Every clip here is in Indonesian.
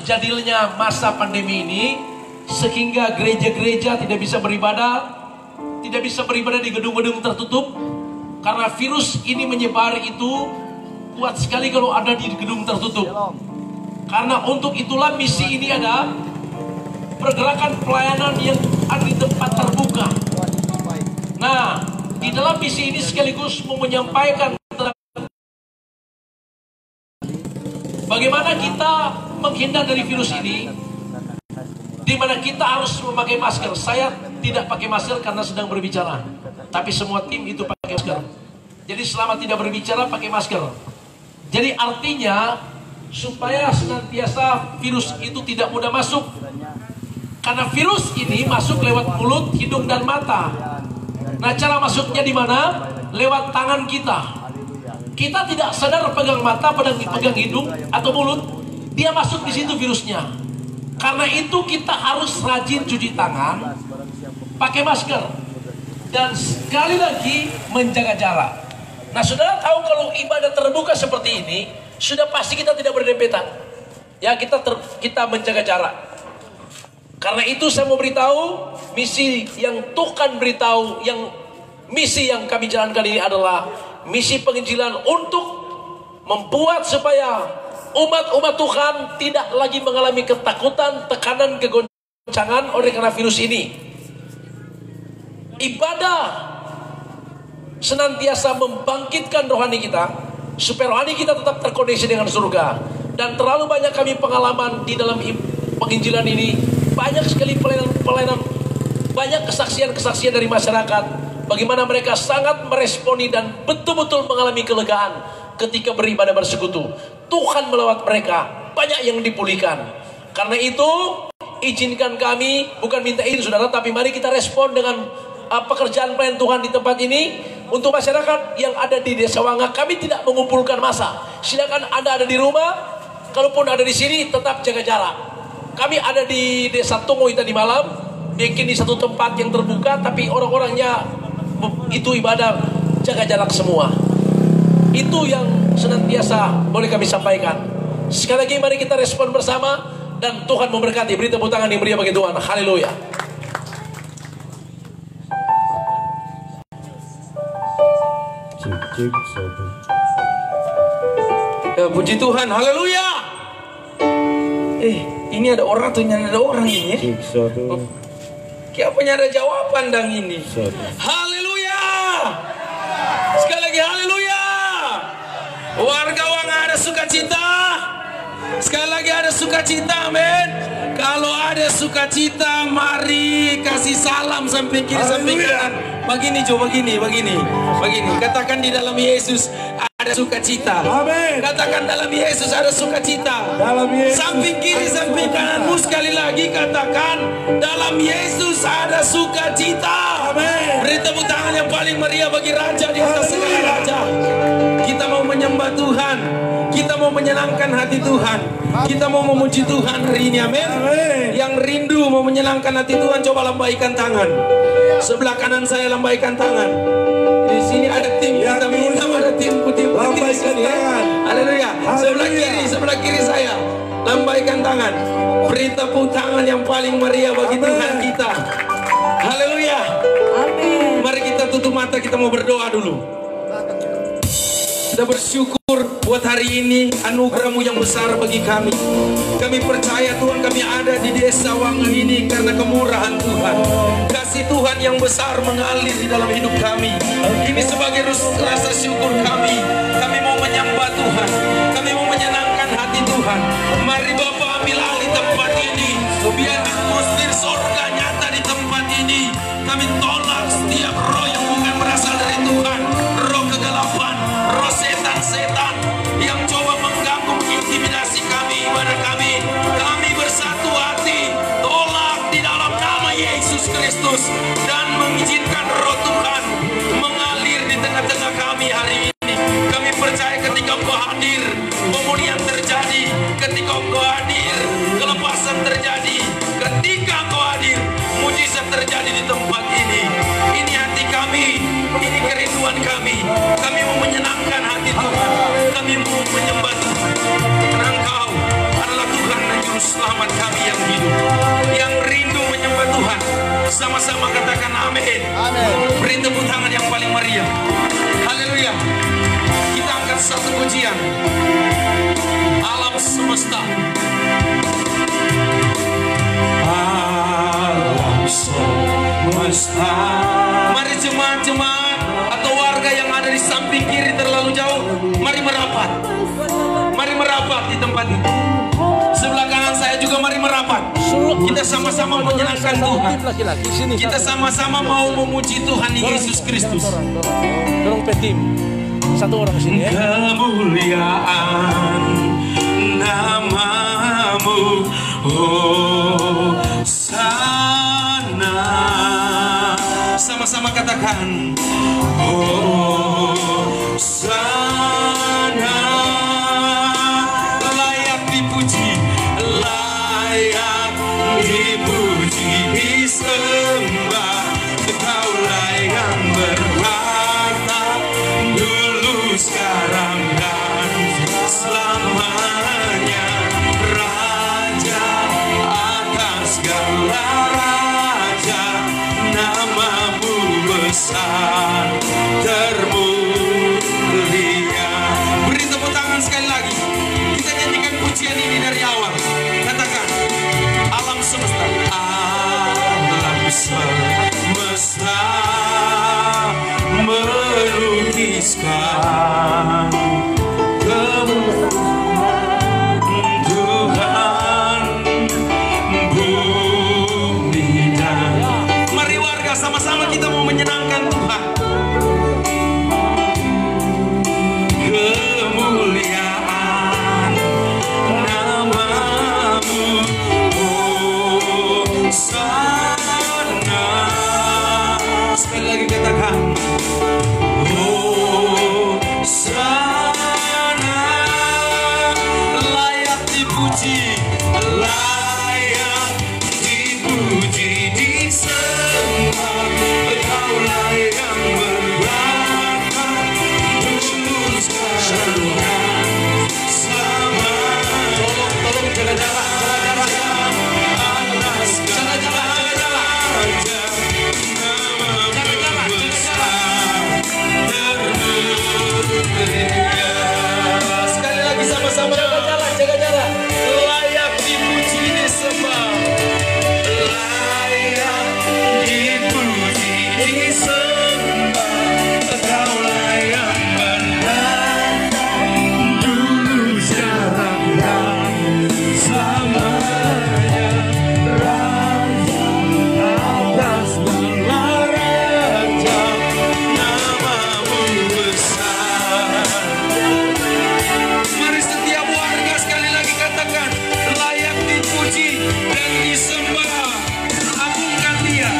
terjadinya masa pandemi ini, sehingga gereja-gereja tidak bisa beribadah di gedung-gedung tertutup, karena virus ini menyebar itu kuat sekali kalau ada di gedung tertutup. Karena untuk itulah misi ini ada pergerakan pelayanan yang ada di tempat terbuka. Nah, di dalam misi ini sekaligus mau menyampaikan bagaimana kita menghindar dari virus ini, di mana kita harus memakai masker. Saya tidak pakai masker karena sedang berbicara, tapi semua tim itu pakai masker. Jadi selama tidak berbicara pakai masker. Jadi artinya supaya senantiasa virus itu tidak mudah masuk. Karena virus ini masuk lewat mulut, hidung, dan mata. Nah, cara masuknya di mana? Lewat tangan kita. Kita tidak sadar pegang mata, pegang hidung atau mulut, dia masuk di situ virusnya. Karena itu kita harus rajin cuci tangan, pakai masker, dan sekali lagi menjaga jarak. Nah, saudara tahu kalau ibadah terbuka seperti ini, sudah pasti kita tidak berdempetan. Ya, kita menjaga jarak. Karena itu saya mau beritahu, misi yang Tuhan beritahu, misi yang kami jalankan ini adalah misi penginjilan untuk membuat supaya umat-umat Tuhan tidak lagi mengalami ketakutan, tekanan, kegoncangan oleh karena virus ini. Ibadah senantiasa membangkitkan rohani kita, supaya rohani kita tetap terkoneksi dengan surga. Dan terlalu banyak kami pengalaman di dalam penginjilan ini, banyak sekali pelayanan, banyak kesaksian-kesaksian dari masyarakat, bagaimana mereka sangat meresponi dan betul-betul mengalami kelegaan ketika beribadah bersekutu. Tuhan melawat mereka, banyak yang dipulihkan. Karena itu izinkan kami, bukan minta izin saudara, tapi mari kita respon dengan pekerjaan pelayan Tuhan di tempat ini. Untuk masyarakat yang ada di Desa Wanga, kami tidak mengumpulkan massa. Silakan Anda ada di rumah, kalaupun ada di sini tetap jaga jarak. Kami ada di Desa Tungo tadi malam, bikin di satu tempat yang terbuka, tapi orang-orangnya itu ibadah jaga jarak semua. Itu yang senantiasa boleh kami sampaikan. Sekali lagi mari kita respon bersama, dan Tuhan memberkati. Beri tepuk tangan yang meriah bagi Tuhan. Haleluya. Puji Tuhan. Haleluya. Ini ada orang tuh, ada orang ini. Kayak punya ada jawaban dang ini. Haleluya. Sekali lagi haleluya. Warga Wanga ada sukacita. Sekali lagi ada sukacita, amin. Kalau ada sukacita, mari kasih salam sampai kiri sampai kanan. Begini Jo, begini. Katakan di dalam Yesus ada sukacita. Amin. Katakan dalam Yesus ada sukacita. Dalam Yesus. Samping kiri samping kananmu sekali lagi katakan dalam Yesus ada sukacita. Amin. Beri tepuk tangan yang paling meriah bagi Raja di atas segala raja. Kita mau menyembah Tuhan. Kita mau menyenangkan hati Tuhan. Kita mau memuji Tuhan hari ini, amin. Yang rindu mau menyenangkan hati Tuhan, coba lambaikan tangan. Sebelah kanan saya lambaikan tangan. Di sini ada tim kita minta, ada tim putih di sini ya. Haleluya. Sebelah kiri saya lambaikan tangan. Beri tepuk tangan yang paling meriah bagi Tuhan kita. Haleluya. Amin. Mari kita tutup mata, kita mau berdoa dulu. Kita bersyukur buat hari ini anugerah-Mu yang besar bagi kami. Kami percaya Tuhan kami ada di Desa Wanga ini karena kemurahan Tuhan. Kasih Tuhan yang besar mengalir di dalam hidup kami. Ini sebagai rasa syukur kami. Kami mau menyembah Tuhan. Kami mau menyenangkan hati Tuhan. Mari Bapa ambil alih tempat ini. Biar atmosfer surga nyata di tempat ini. Kami tolak setiap roh yang bukan berasal dari Tuhan. Roh kegelapan, roh setan-setan yang coba mengganggu, mengintimidasi kami, ibadah kami. Kami bersatu hati, tolak di dalam nama Yesus Kristus, dan mengizinkan roh Tuhan mengalir di tengah-tengah kami hari ini. Kami percaya ketika Engkau hadir, pemulihan terjadi. Ketika Engkau hadir, kelepasan terjadi. Ketika Engkau hadir, mujizat terjadi di tempat ini. Ini hati kami, ini kerinduan kami. Kami mau menyenangkan hati Tuhan. Kami mau menyembah Tuhan. Karena Engkau adalah Tuhan dan Juru Selamat kami yang hidup, yang rindu menyembah Tuhan. Sama-sama katakan amin. Beri tepuk tangan yang paling meriah. Haleluya. Kita angkat satu pujian. Alam semesta. Alam semesta. Mari jemaat-jemaat atau warga yang ada di samping kiri terlalu jauh, mari merapat. Mari merapat di tempat ini. Sebelah kanan saya juga mari merapat. Kita sama-sama menyenangkan Tuhan. Kita sama-sama mau memuji Tuhan Yesus Kristus. Dorong petim. Satu orang kesini ya. Kemuliaan namamu, Hosana. Sama-sama katakan Hosana. Layak dipuji, layak dipuji, disembah. Kaulah yang berkuasa dulu, sekarang dan selamanya. Raja atas segala raja, namamu besar termulia. Beri tepuk tangan sekali lagi. Kita nyanyikan pujian ini dari awal. Katakan alam semesta. Alam semesta melukiskan kemuliaan Tuhan bumi dan. Mari warga sama-sama kita mau menyenangkan Tuhan. Kemuliaan namamu, Hosana. Sekali lagi katakan Hosana. Layak dipuji, layak dipuji, disembah. Kaulah yang berkuasa dulu, sekarang dan selamanya. Tolong jaga jarak, atas segala raja, namamu besar termulia. Sekali lagi sama-sama. Jaga jarak. Layak dipuji, disembah. Layak dipuji, disembah. Kaulah yang berkuasa dulu, sekarang dan selamanya. Raja atas segala raja, namamu besar. Mari setiap warga sekali lagi katakan layak dipuji dan disembah. Agungkan Dia.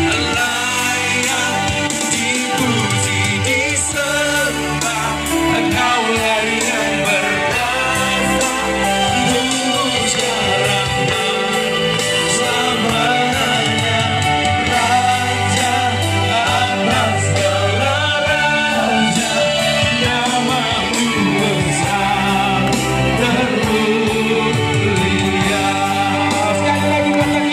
Layak dipuji, disembah. Kaulah yang berkuasa dulu, sekarang dan selamanya. Raja atas segala raja, namamu besar termulia. Sekali lagi katakan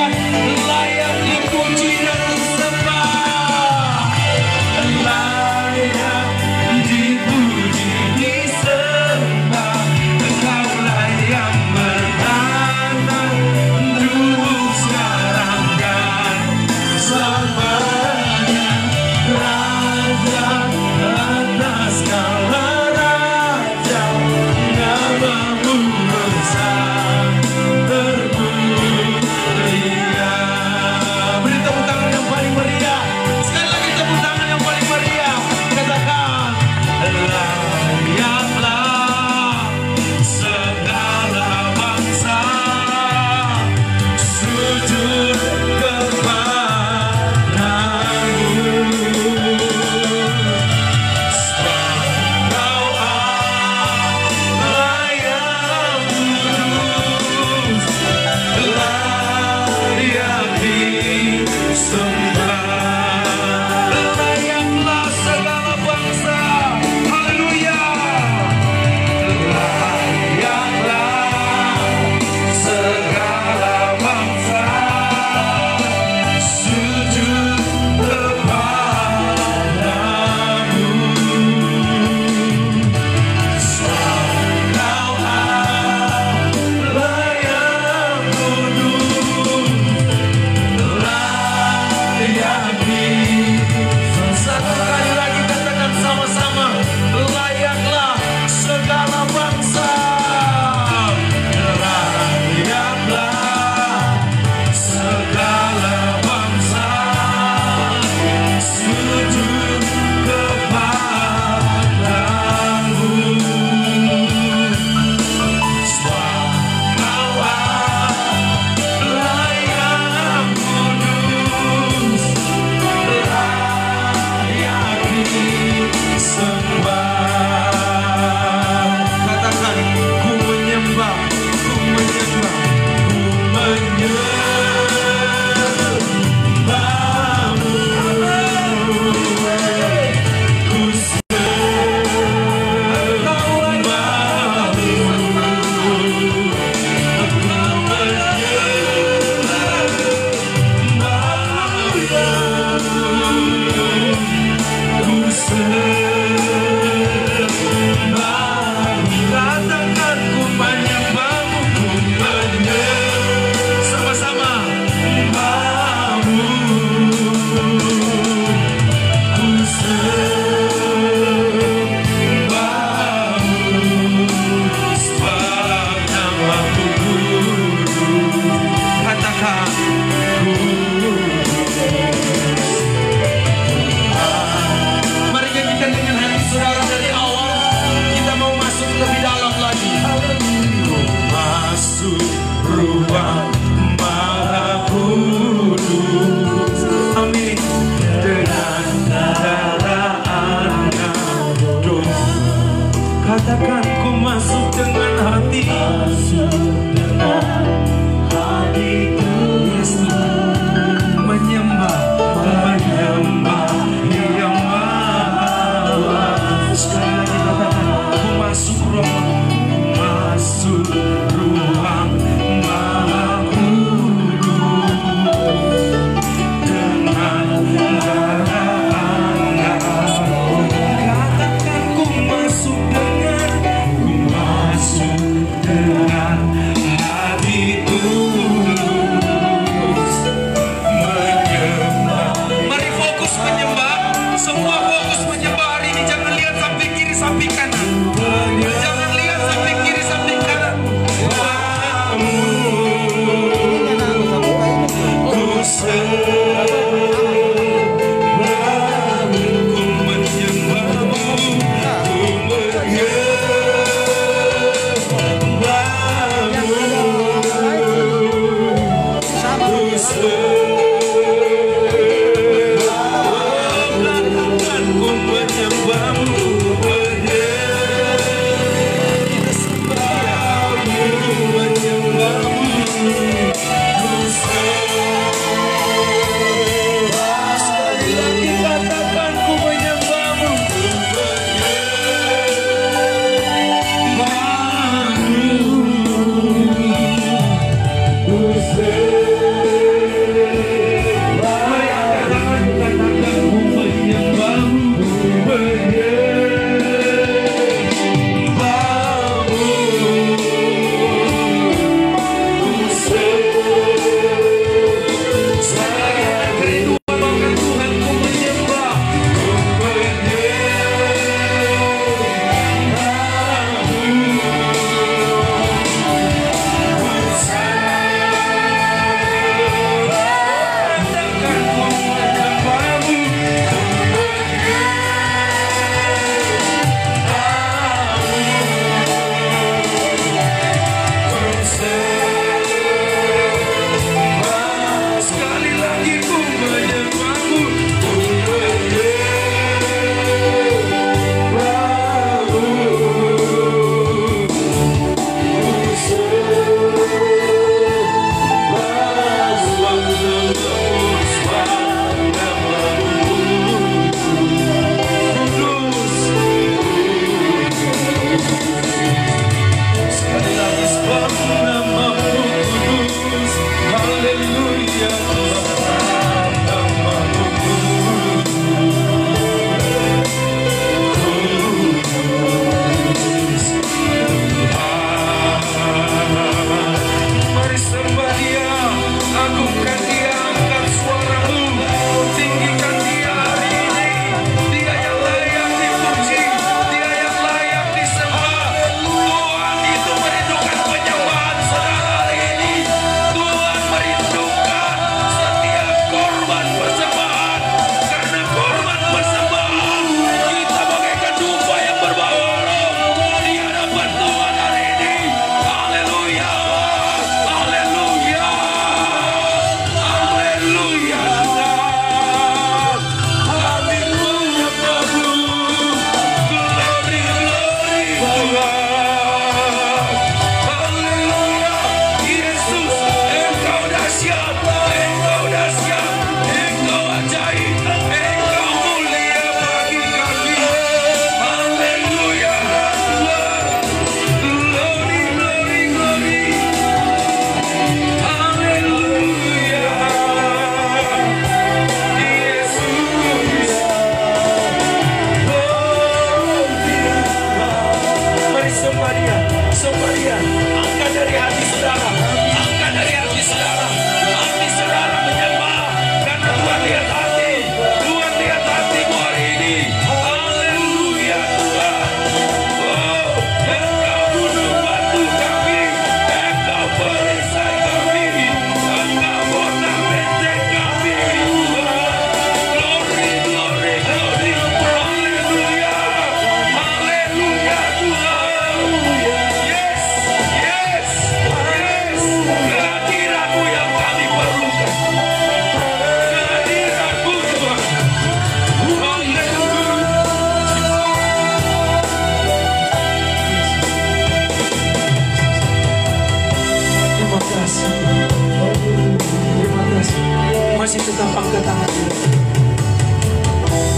Masih tetap angkat tangan.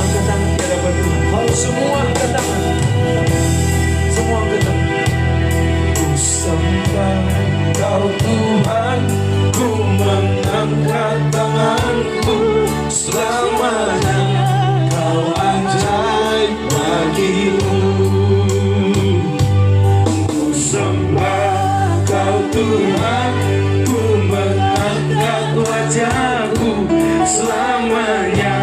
Angkat tangan di hadapan Tuhan. Semua angkat tangan. Semua angkat tangan. Ku sembah Kau Tuhan, ku mengangkat tanganku selamanya. Kau ajaib bagiku. Ku sembah Kau Tuhan, ku mengangkat wajahku selamanya.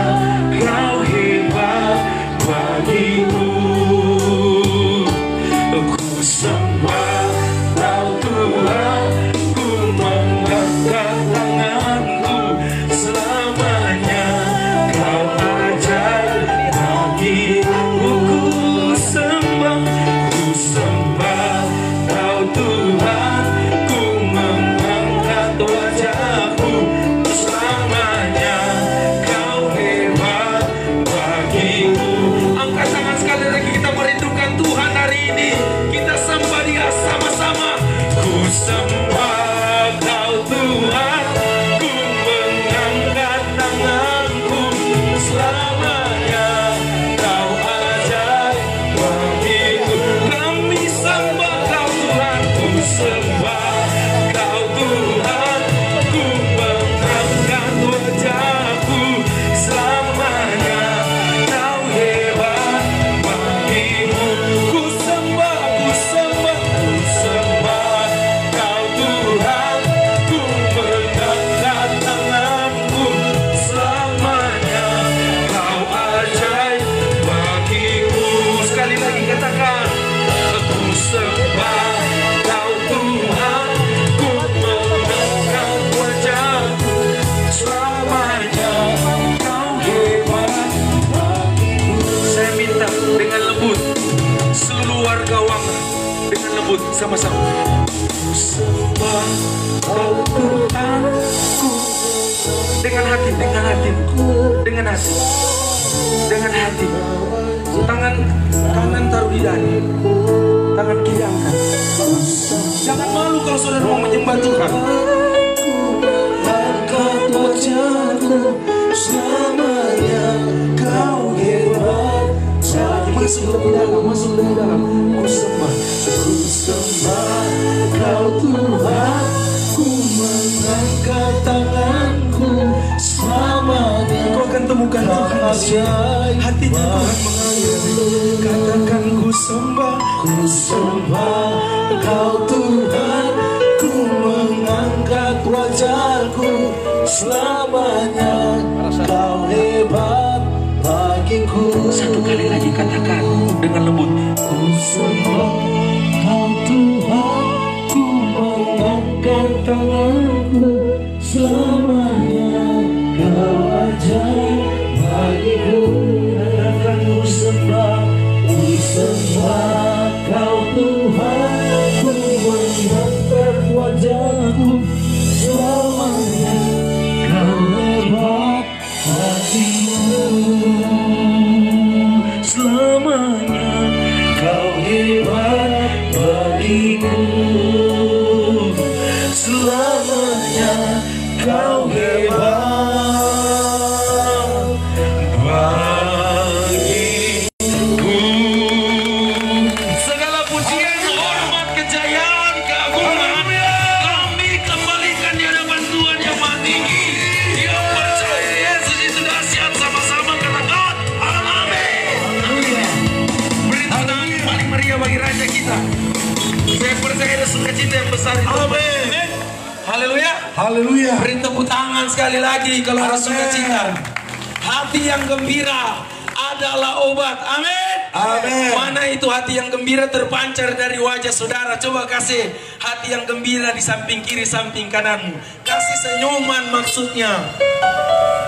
Kau hebat bagiku. sama-sama. Ku sembah Kau Tuhanku. Dengan hati, dengan hati, dengan hati, dengan hati. Tangan kanan taruh di dada, tangan kiri angkat. Jangan malu kalau saudara mau menyembah Tuhan. Angkat wajahku, selamanya Kau hebat. Masuk lebih dalam, masuk lebih dalam. Ku sembah Kau Tuhan. Ku mengangkat tanganku selamanya. Kau akan temukan Tuhan ajaib. Hatinya Tuhan mengalir. Katakan ku sembah Kau Tuhan. Ku mengangkat wajahku selamanya. Kau hebat bagiku. Satu kali lagi katakan dengan lembut. Ku sembah Kau Tuhan. Ku mengangkat tanganku selamanya. Kau ajaib bagiku. Katakan ku sembah Kau Tuhan. Ku mengangkat wajahku selamanya. Kau hebat bagiku. Selamanya Kau hebat bagiku. Selamanya Kau hebat bagiku. Segala pujian, hormat, kejayaan, keagungan kami kembalikan di hadapan Tuhan yang Maha Tinggi. Yang percaya Yesus itu dahsyat, sama-sama katakan amin. Beri tepuk tangan yang paling meriah bagi Raja kita. Saya percaya ada sukacita yang besar itu. Amin. Haleluya. Haleluya. Beri tepuk tangan sekali lagi kalau ada sukacita. Hati yang gembira adalah obat. Amin. Amin. Mana itu hati yang gembira terpancar dari wajah saudara? Coba kasih hati yang gembira di samping kiri, samping kananmu. Kasih senyuman maksudnya.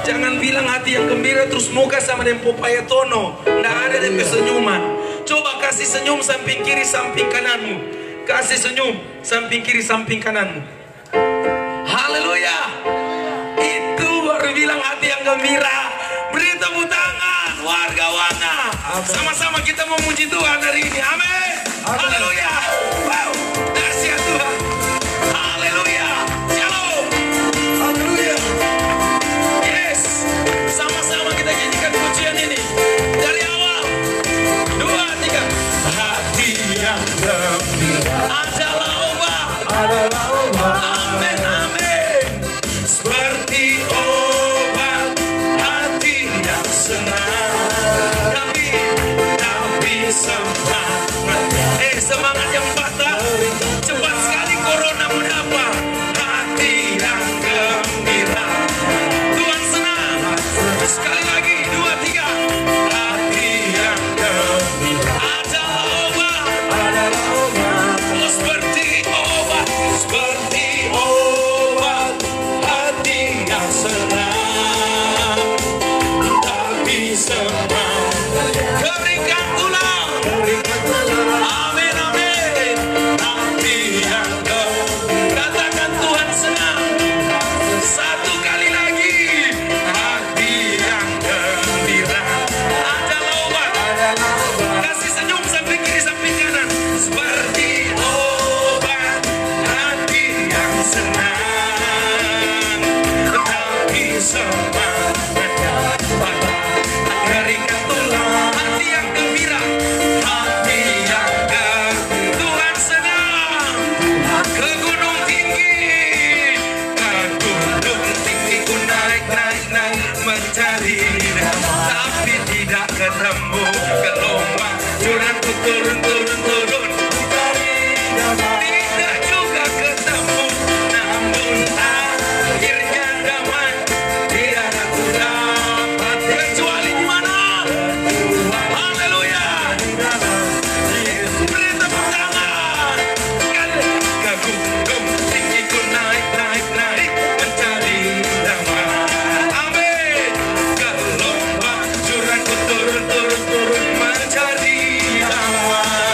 Jangan bilang hati yang gembira terus muka sama dengan Popaya Tono. Nggak ada DP senyuman. Coba kasih senyum samping kiri, samping kananmu. Kasih senyum samping kiri, samping kananmu. Haleluya. Itu baru bilang hati yang gembira. Beri tepuk tangan warga Wana. Sama-sama kita memuji Tuhan hari ini. Amin. Haleluya. Wow, dahsyat Tuhan. Haleluya. Shalom. Haleluya. Yes. Sama-sama kita nyanyikan pujian ini dari awal. 2, 3. Hati yang gembira adalah obat. Amin, amin. Seperti obat hati yang senang. Tapi semangat. Semangat yang patah. Cepat sekali corona menapa. Hati yang gembira. Tuhan senang. Sekali lagi 2, 3. Hati yang gembira adalah obat. Oh, seperti obat. Seperti obat hati yang senang. Tapi semangat. Berikan tulang. Amin, amin. Hati yang gembira. Katakan Tuhan senang. Satu kali lagi. Hati yang gembira adalah obat. Kasih senyum samping kiri, samping kanan. Seperti obat hati yang senang. Tapi semangatnya patah. Berikan tulang. Hati yang gembira. Hati yang gembira. Tuhan senang. Ke gunung tinggi. Ke gunung tinggi ku naik, naik, naik mencari. Tapi tidak ketemu. Gelombang jurang ku turun, turun, turun. Tidak juga ketemu. Namun akhirnya damai. Tiada ku dapat. Kecuali di mana? Haleluya. Beri tepuk tangan. Ke gunung tinggi ku naik, naik, naik mencari damai. Amin. Gelombang jurang ku turun, turun, turun mencari damai.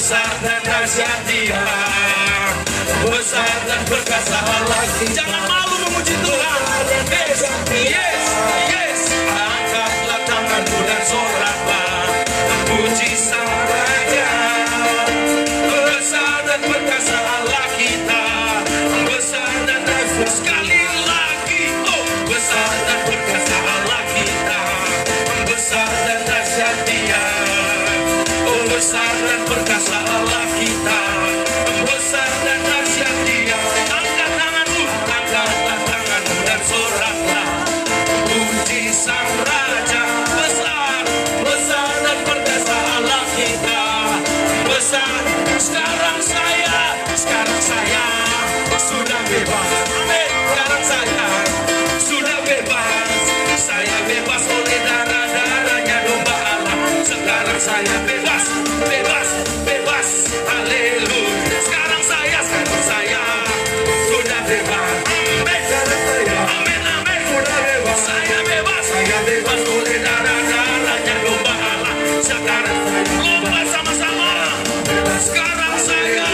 besar dan dahsyat Dia, besar dan perkasa Allah. Jangan malu memuji Tuhan. Yes, yes. Angkatlah tanganmu dan soraklah, puji Sang Raja. Besar dan perkasa Allah kita, besar dan dahsyat. Sekali lagi, oh, besar dan perkasa Allah kita, besar dan dahsyat Dia. Oh, besar dan perkasa Allah kita, besar dan dahsyat Dia. Angkat tanganmu, angkatlah tanganmu dan soraklah, puji Sang Raja. Besar, besar dan perkasa Allah kita, besar. Sekarang saya sudah bebas. Amin. Sekarang saya sudah bebas. Saya bebas oleh darah-darahnya domba Allah. Sekarang saya bebas, bebas, bebas. Haleluya. Sekarang saya sudah bebas. Amin. Amin, amin. Sudah bebas. Saya bebas oleh darah-darahnya domba Allah. Sekarang lomba sama-sama. Sekarang saya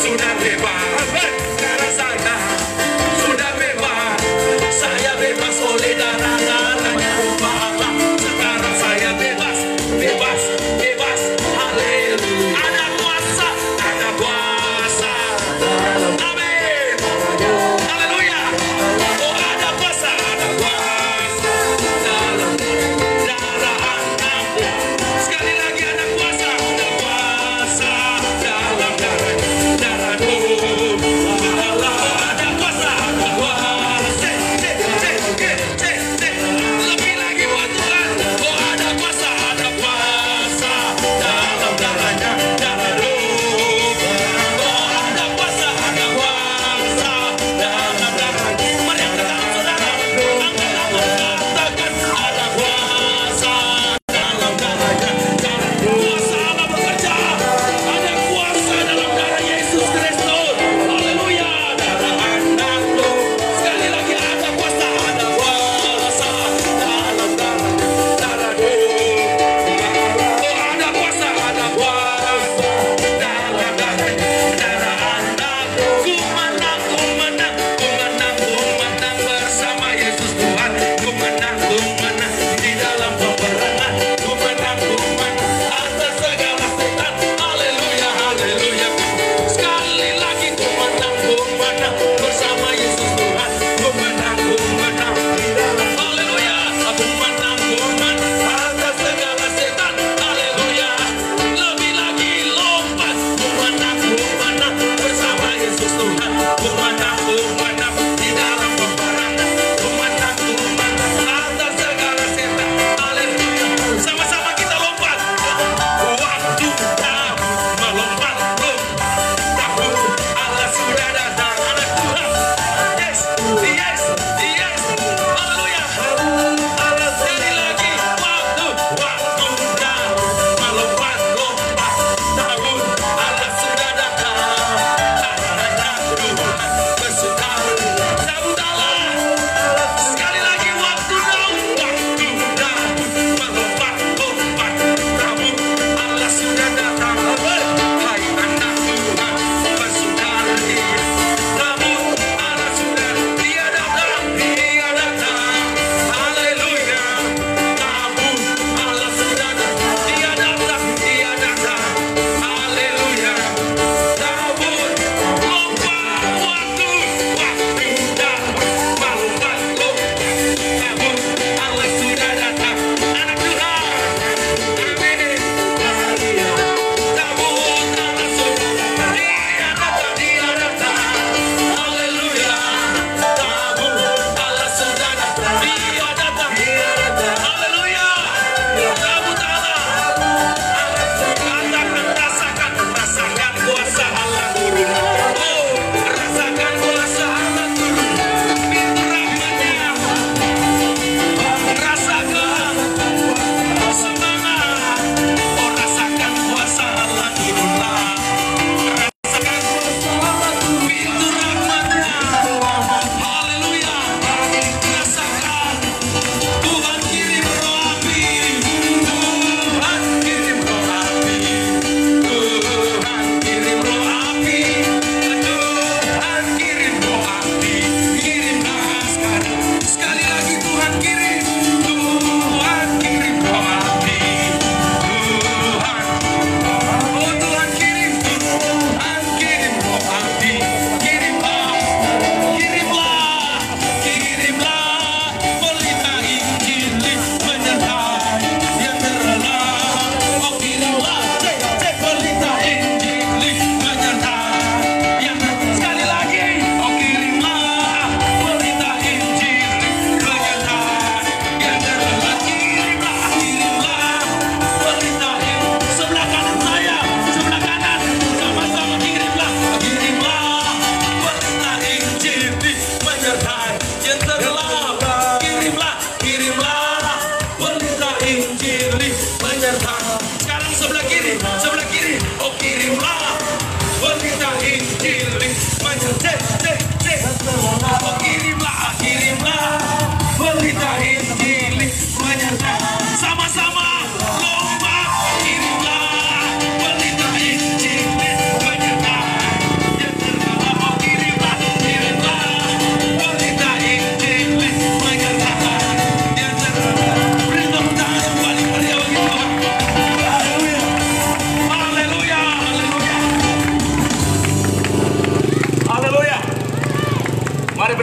sudah bebas. Sekarang saya sudah bebas. Saya bebas oleh darah-darahnya domba Allah. Sekarang saya bebas, bebas, bebas. Haleluya. Ada kuasa, ada kuasa. Amin. Haleluya. Oh, ada kuasa dalam darah anaknya. Sekali lagi ada kuasa dalam darah Tuhan.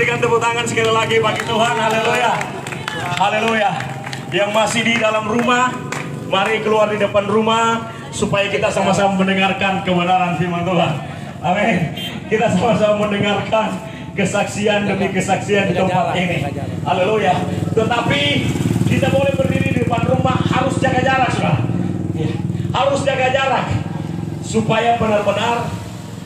berikan tepuk tangan sekali lagi bagi Tuhan. Haleluya. Haleluya. Yang masih di dalam rumah, mari keluar di depan rumah supaya kita sama-sama mendengarkan kebenaran firman Tuhan. Amin. Kita sama-sama mendengarkan kesaksian demi kesaksian di tempat ini. Haleluya. Tetapi kita boleh berdiri di depan rumah, harus jaga jarak, saudara. Harus jaga jarak supaya benar-benar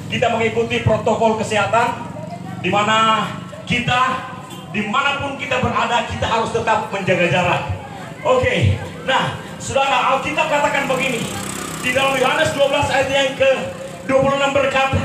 kita mengikuti protokol kesehatan, di mana kita dimanapun kita berada, kita harus tetap menjaga jarak. Oke. Nah, saudara, Alkitab katakan begini di dalam Yohanes 12 ayat yang ke-26 berkata,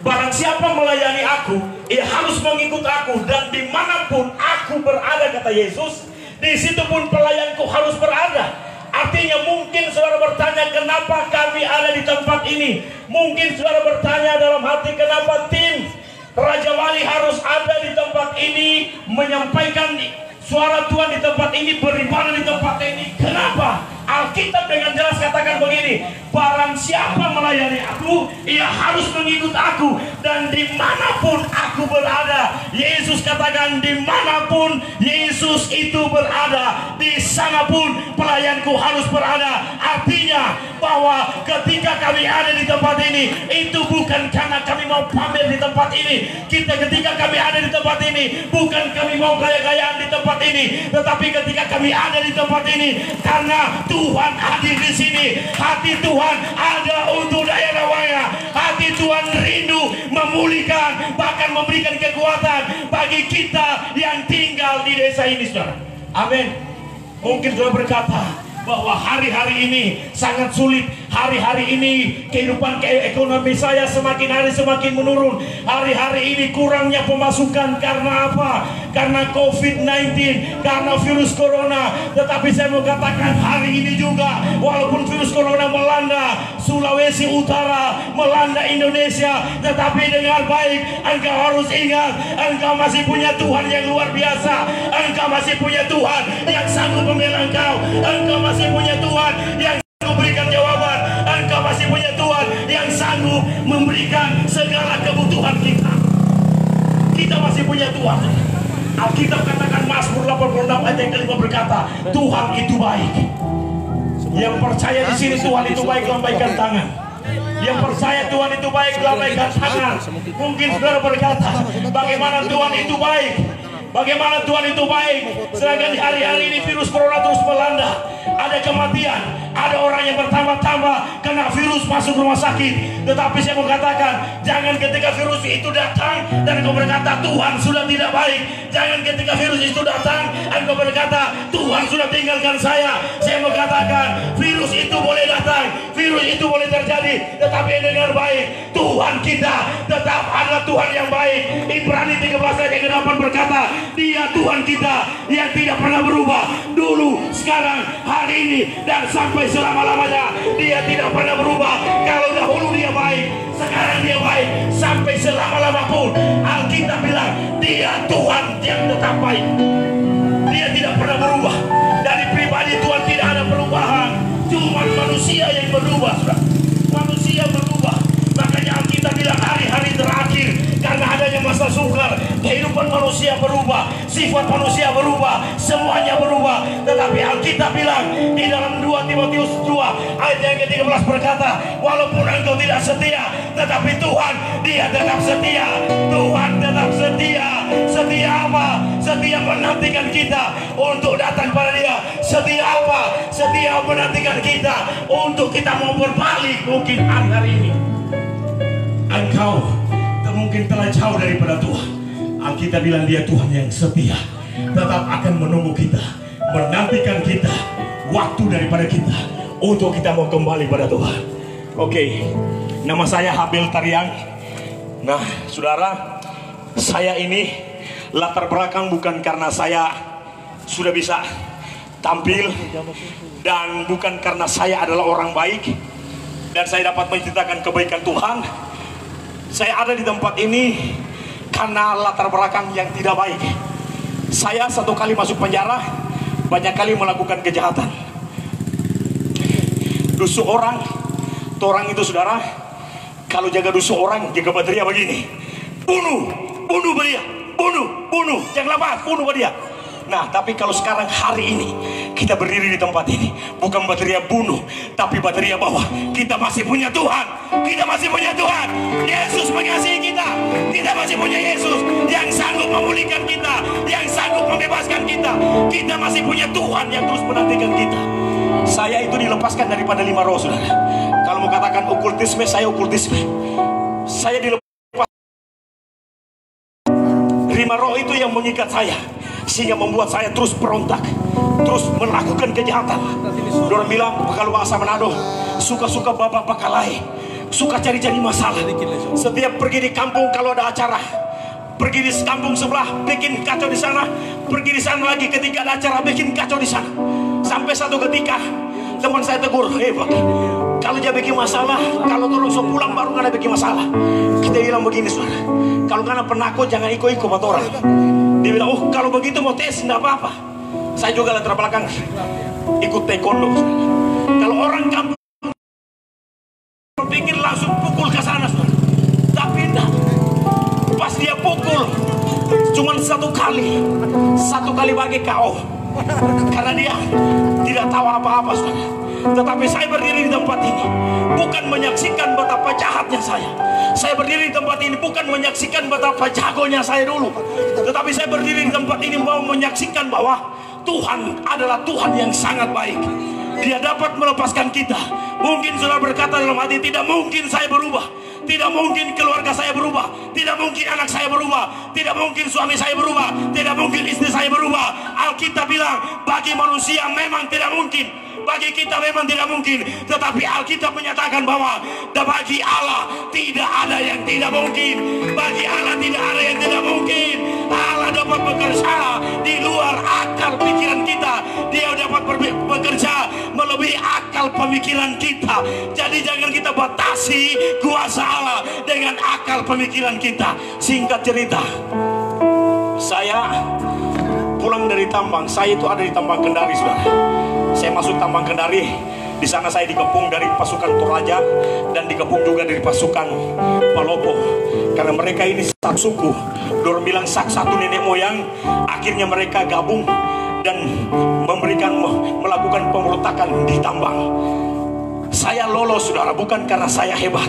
barang siapa melayani aku, ia harus mengikut aku, dan dimanapun aku berada, kata Yesus, di situ pun pelayanku harus berada. Artinya mungkin saudara bertanya, kenapa kami ada di tempat ini? Mungkin saudara bertanya dalam hati, kenapa tim Raja Wali harus ada di tempat ini, menyampaikan suara Tuhan di tempat ini, beribadah di tempat ini? Kenapa? Alkitab dengan jelas katakan begini, barang siapa melayani aku, ia harus mengikut aku, dan dimanapun aku berada. Yesus katakan, dimanapun Yesus itu berada, di sana pun pelayanku harus berada. Artinya bahwa ketika kami ada di tempat ini, itu bukan karena kami mau pamer di tempat ini. Ketika kami ada di tempat ini, bukan kami mau gaya-gayaan di tempat ini, tetapi ketika kami ada di tempat ini, karena Tuhan hadir di sini. Hati Tuhan ada untuk daerah Waya. Hati Tuhan rindu memulihkan, bahkan memberikan kekuatan bagi kita yang tinggal di desa ini, saudara. Amin. Mungkin saudara berkata bahwa hari-hari ini sangat sulit. Hari-hari ini kehidupan ekonomi saya semakin hari semakin menurun. Hari-hari ini kurangnya pemasukan karena apa? Karena COVID-19, karena virus corona. Tetapi saya mau katakan hari ini juga, walaupun virus corona melanda Sulawesi Utara, melanda Indonesia, tetapi dengan baik engkau harus ingat, engkau masih punya Tuhan yang luar biasa. Engkau masih punya Tuhan yang sanggup membela engkau. Engkau masih punya Tuhan yang memberikan jawaban. Engkau masih punya Tuhan yang sanggup memberikan segala kebutuhan kita. Kita masih punya Tuhan. Alkitab katakan Mazmur 86 ayat yang ke-5 berkata, Tuhan itu baik. Yang percaya di sini Tuhan itu baik, lambaikan tangan. Yang percaya Tuhan itu baik, lambaikan tangan. Mungkin saudara berkata, bagaimana Tuhan itu baik? Bagaimana Tuhan itu baik? Sedangkan di hari-hari ini virus corona terus melanda. Ada kematian, ada orang yang bertambah-tambah kena virus masuk rumah sakit. Tetapi saya mau katakan, jangan ketika virus itu datang dan engkau berkata Tuhan sudah tidak baik. Jangan ketika virus itu datang engkau berkata Tuhan sudah tinggalkan saya. Saya mau katakan, virus itu boleh datang, virus itu boleh terjadi, tetapi dengan baik. Tuhan kita tetap adalah Tuhan yang baik. Ibrani 13 ayat yang ke-8 berkata, Dia Tuhan kita yang tidak pernah berubah, dulu, sekarang, hari ini, dan sampai selama-lamanya. Dia tidak pernah berubah. Kalau dahulu dia baik, sekarang dia baik, sampai selama-lama pun. Alkitab bilang Dia Tuhan yang tetap baik. Dia tidak pernah berubah. Dari pribadi Tuhan tidak ada perubahan. Cuma manusia yang berubah, saudara. Manusia berubah. Makanya Alkitab bilang hari-hari terakhir, karena adanya masa sukar, kehidupan manusia berubah, sifat manusia berubah, semuanya berubah. Tetapi Alkitab bilang di dalam 2 Timotius 2 ayat yang ke-13 berkata, walaupun engkau tidak setia, tetapi Tuhan Dia tetap setia. Tuhan tetap setia. Setia apa? Setia menantikan kita untuk datang pada Dia. Setia apa? Setia menantikan kita untuk kita mau berbalik mungkin hari ini. Engkau mungkin telah jauh daripada Tuhan. Alkitab bilang Dia Tuhan yang setia, tetap akan menunggu kita, menantikan kita, waktu daripada kita untuk kita mau kembali pada Tuhan. Oke, nama saya Habel Tariang. Nah, saudara, saya ini latar belakang bukan karena saya sudah bisa tampil, dan bukan karena saya adalah orang baik dan saya dapat menceritakan kebaikan Tuhan. Saya ada di tempat ini karena latar belakang yang tidak baik. Saya 1 kali masuk penjara, banyak kali melakukan kejahatan. Dusuk orang itu saudara, kalau jaga dusuk orang, jaga bateria begini, bunuh dia. bunuh, jangan lepas, bunuh dia. Nah, tapi kalau sekarang hari ini kita berdiri di tempat ini, bukan berteriak bunuh, tapi berteriak bahwa kita masih punya Tuhan. Kita masih punya Tuhan. Yesus mengasihi kita. Kita masih punya Yesus yang sanggup memulihkan kita, yang sanggup membebaskan kita. Kita masih punya Tuhan yang terus menantikan kita. Saya itu dilepaskan daripada 5 roh, saudara. Kalau mau katakan okultisme, saya okultisme. Saya dilepas 5 roh itu yang mengikat saya, sehingga membuat saya terus berontak, terus melakukan kejahatan. Orang bilang kalau bahasa Manado, suka-suka babak bakalai, suka cari-cari masalah. Setiap pergi di kampung kalau ada acara, pergi di kampung sebelah bikin kacau di sana, pergi di sana lagi ketika ada acara bikin kacau di sana. Sampai satu ketika teman saya tegur, Pak, kalau dia bikin masalah, kalau terus pulang baru nggak ada bikin masalah. Kita bilang begini, saudara, kalau nggak penakut jangan ikut-ikut buat orang. Dia bilang, oh kalau begitu mau tes nggak apa-apa. Saya juga latar belakang ikut taekwondo. Kalau orang kampung pikir langsung pukul ke sana, saudara. Tapi enggak. Pas dia pukul cuman satu kali bagi KO. Karena dia tidak tahu apa-apa, saudara. Tetapi saya berdiri di tempat ini bukan menyaksikan betapa jahatnya saya. Saya berdiri di tempat ini bukan menyaksikan betapa jagonya saya dulu. Tetapi saya berdiri di tempat ini mau menyaksikan bahwa Tuhan adalah Tuhan yang sangat baik. Dia dapat melepaskan kita. Mungkin sudah berkata dalam hati, tidak mungkin saya berubah, tidak mungkin keluarga saya berubah, tidak mungkin anak saya berubah, tidak mungkin suami saya berubah, tidak mungkin istri saya berubah. Alkitab bilang bagi manusia memang tidak mungkin, bagi kita memang tidak mungkin. Tetapi Alkitab menyatakan bahwa bagi Allah tidak ada yang tidak mungkin. Bagi Allah tidak ada yang tidak mungkin. Allah dapat bekerja di luar akal pikiran kita. Dia dapat bekerja melebihi akal pemikiran kita. Jadi jangan kita batasi kuasa Allah dengan akal pemikiran kita. Singkat cerita, saya pulang dari tambang. Saya itu ada di tambang Kendari, saudara. Saya masuk tambang Kendari. Di sana saya dikepung dari pasukan Toraja dan dikepung juga dari pasukan Palopo. Karena mereka ini satu suku. Dorong bilang satu nenek moyang. Akhirnya mereka gabung dan melakukan pemberontakan di tambang. Saya lolos, saudara, bukan karena saya hebat.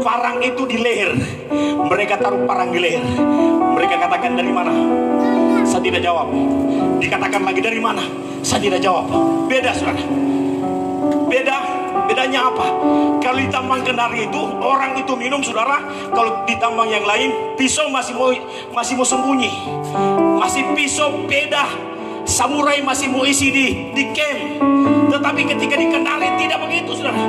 Parang itu di leher. Mereka taruh parang di leher. Mereka katakan dari mana? Saya tidak jawab. Dikatakan lagi dari mana? Saya tidak jawab. Beda, saudara. Bedanya apa? Kalau di tambang Kendari itu orang itu minum, saudara. Kalau di tambang yang lain pisau masih mau sembunyi, masih pisau beda. Samurai masih mau isi di camp. Tetapi ketika di Kendari tidak begitu, saudara.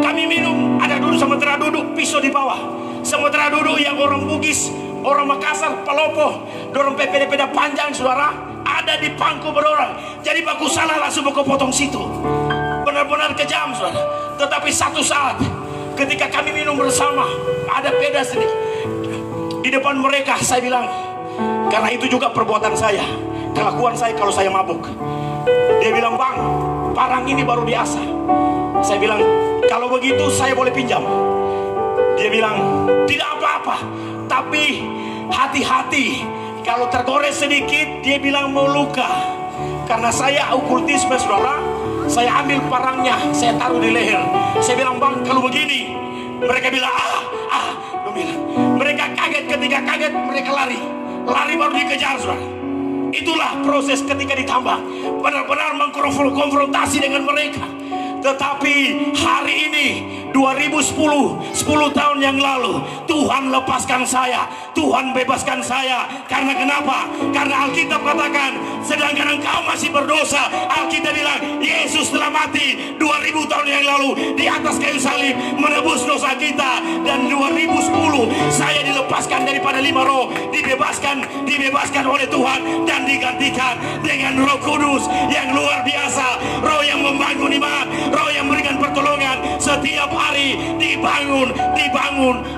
Kami minum, ada dulu sementara duduk pisau di bawah. Sementara duduk yang orang Bugis, orang Makassar, Palopo, dorong peda panjang, saudara, ada di pangku berorang. Jadi baku salah langsung baku potong situ. Benar-benar kejam, saudara. Tetapi satu saat ketika kami minum bersama, ada peda sedikit di depan mereka. Saya bilang, karena itu juga perbuatan saya, kelakuan saya kalau saya mabuk. Dia bilang, bang, parang ini baru biasa. Saya bilang, kalau begitu saya boleh pinjam. Dia bilang, tidak apa-apa, tapi hati-hati, kalau tergores sedikit. Dia bilang mau luka. Karena saya okultisme, saudara. Saya ambil parangnya, saya taruh di leher. Saya bilang, bang, kalau begini. Mereka bilang, mereka kaget. Ketika kaget, mereka lari baru dikejar, saudara. Itulah proses ketika ditambah. Benar-benar mengkonfrontasi dengan mereka. Tetapi hari ini 2010, 10 tahun yang lalu, Tuhan lepaskan saya, Tuhan bebaskan saya. Karena kenapa? Karena Alkitab katakan, sedangkan engkau masih berdosa, Alkitab bilang Yesus telah mati 2000 tahun yang lalu di atas kayu salib menebus dosa kita. Dan 2010 saya dilepaskan daripada 5 roh, dibebaskan oleh Tuhan dan digantikan dengan Roh Kudus yang luar biasa, roh yang membangun iman, roh yang memberikan pertolongan. Setiap hari dibangun,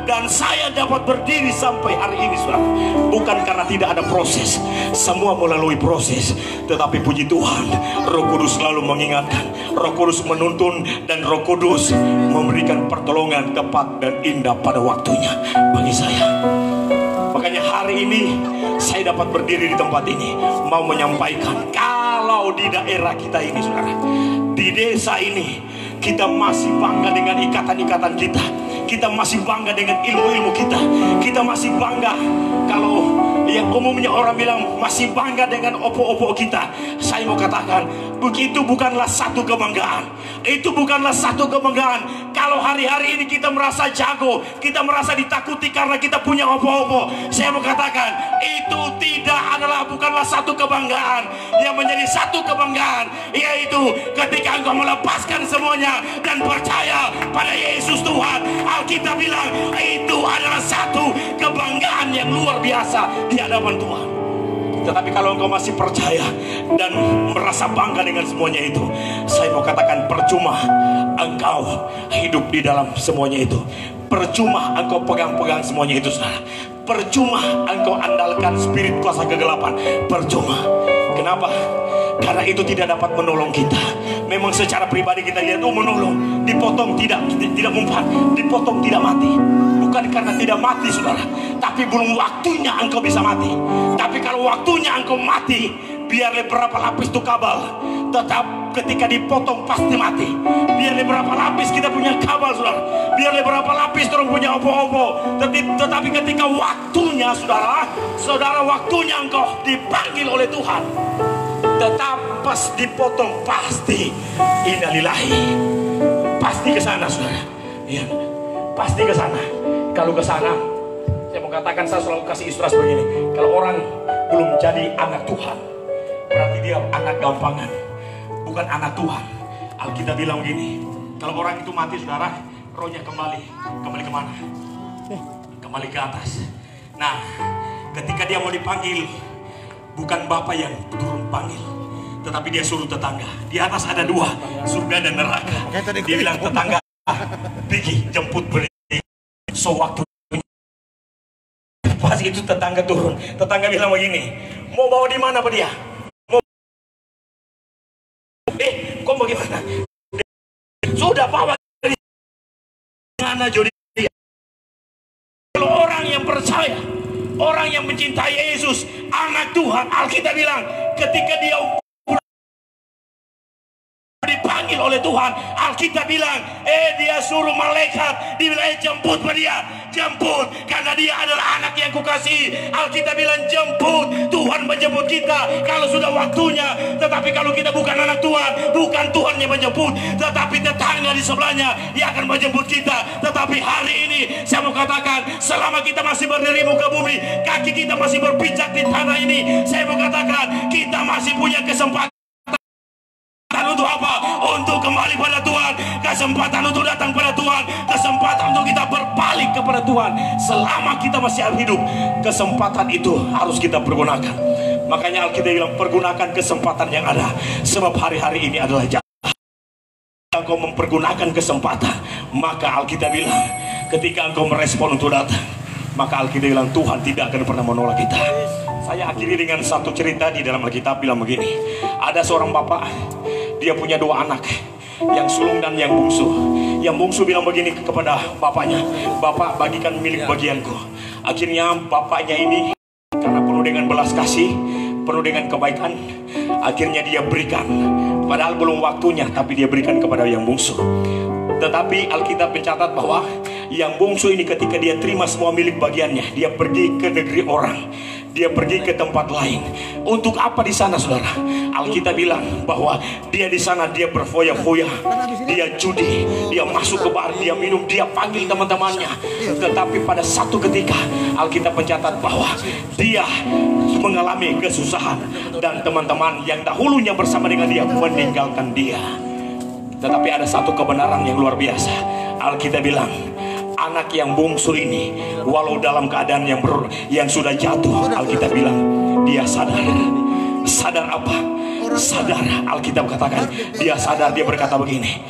dan saya dapat berdiri sampai hari ini, saudara. Bukan karena tidak ada proses, semua melalui proses. Tetapi puji Tuhan, Roh Kudus selalu mengingatkan, Roh Kudus menuntun, dan Roh Kudus memberikan pertolongan tepat dan indah pada waktunya bagi saya. Makanya hari ini saya dapat berdiri di tempat ini mau menyampaikan, kalau di daerah kita ini saudara, di desa ini, kita masih bangga dengan ikatan-ikatan kita. Kita masih bangga dengan ilmu-ilmu kita. Kita masih bangga, kalau yang umumnya orang bilang masih bangga dengan opo-opo kita. Saya mau katakan, begitu bukanlah satu kebanggaan. Itu bukanlah satu kebanggaan. Kalau hari-hari ini kita merasa jago, kita merasa ditakuti karena kita punya opo-opo, saya mau katakan, itu bukanlah satu kebanggaan. Yang menjadi satu kebanggaan, yaitu ketika engkau melepaskan semuanya dan percaya pada Yesus Tuhan. Alkitab bilang itu adalah satu kebanggaan yang luar biasa di hadapan Tuhan. Tetapi kalau engkau masih percaya dan merasa bangga dengan semuanya itu, saya mau katakan, percuma engkau hidup di dalam semuanya itu. Percuma engkau pegang-pegang semuanya itu, saudara. Percuma engkau andalkan spirit kuasa kegelapan. Percuma. Kenapa? Karena itu tidak dapat menolong kita. Memang secara pribadi kita lihat, menolong, dipotong tidak mempan, dipotong tidak mati. Bukan karena tidak mati saudara, tapi belum waktunya engkau bisa mati. Tapi kalau waktunya engkau mati, biarlah berapa lapis itu kabel, tetap ketika dipotong pasti mati. Biarlah berapa lapis kita punya kabel saudara, biarlah berapa lapis orang punya opo-opo, tetapi ketika waktunya saudara, waktunya engkau dipanggil oleh Tuhan, tetap pas dipotong pasti innalillahi, pasti ke sana saudara. Ya, pasti ke sana. Kalau ke sana, saya mau katakan, saya selalu kasih ilustrasi begini. Kalau orang belum jadi anak Tuhan, berarti dia anak gampangan, bukan anak Tuhan. Alkitab bilang begini, kalau orang itu mati saudara, rohnya kembali kemana? Kembali ke atas. Nah, ketika dia mau dipanggil, bukan Bapa yang turun panggil, tetapi dia suruh tetangga. Di atas ada dua, surga dan neraka. Dia bilang, tetangga, pergi jemput beli. So waktu pas itu tetangga turun, tetangga bilang begini, mau bawa di mana dia? Kok bagaimana? Sudah bawa di mana jodi dia? Kalau orang yang percaya, orang yang mencintai Yesus, anak Tuhan, Alkitab bilang, ketika dia dipanggil oleh Tuhan, Alkitab bilang, dia suruh malaikat, dibilang jemput dia, jemput, karena dia adalah anak yang kukasihi. Alkitab bilang jemput, Tuhan menjemput kita kalau sudah waktunya. Tetapi kalau kita bukan anak Tuhan, bukan Tuhan yang menjemput, tetapi tetangga di sebelahnya dia akan menjemput kita. Tetapi hari ini saya mau katakan, selama kita masih berdiri muka bumi, kaki kita masih berpijak di tanah ini, saya mau katakan, kita masih punya kesempatan. Untuk apa? Untuk kembali pada Tuhan. Kesempatan untuk datang pada Tuhan. Kesempatan untuk kita berbalik kepada Tuhan. Selama kita masih hidup, kesempatan itu harus kita pergunakan. Makanya Alkitab bilang, pergunakan kesempatan yang ada, sebab hari-hari ini adalah jahat. Engkau mempergunakan kesempatan, maka Alkitab bilang, ketika engkau merespon untuk datang, maka Alkitab bilang, Tuhan tidak akan pernah menolak kita. Saya akhiri dengan satu cerita di dalam Alkitab bilang begini. Ada seorang bapak, dia punya dua anak, yang sulung dan yang bungsu. Yang bungsu bilang begini kepada bapaknya, Bapak, bagikan milik bagianku. Akhirnya bapaknya ini, karena penuh dengan belas kasih, penuh dengan kebaikan, akhirnya dia berikan. Padahal belum waktunya, tapi dia berikan kepada yang bungsu. Tetapi Alkitab mencatat bahwa yang bungsu ini ketika dia terima semua milik bagiannya, dia pergi ke negeri orang, dia pergi ke tempat lain. Untuk apa di sana saudara? Alkitab bilang bahwa dia di sana, dia berfoya-foya, dia judi, dia masuk ke bar, dia minum, dia panggil teman-temannya. Tetapi pada satu ketika Alkitab mencatat bahwa dia mengalami kesusahan, dan teman-teman yang dahulunya bersama dengan dia meninggalkan dia. Tetapi ada satu kebenaran yang luar biasa. Alkitab bilang, anak yang bungsu ini, walau dalam keadaan yang sudah jatuh, Alkitab bilang dia sadar. Sadar apa? Sadar. Alkitab katakan dia sadar. Dia berkata begini,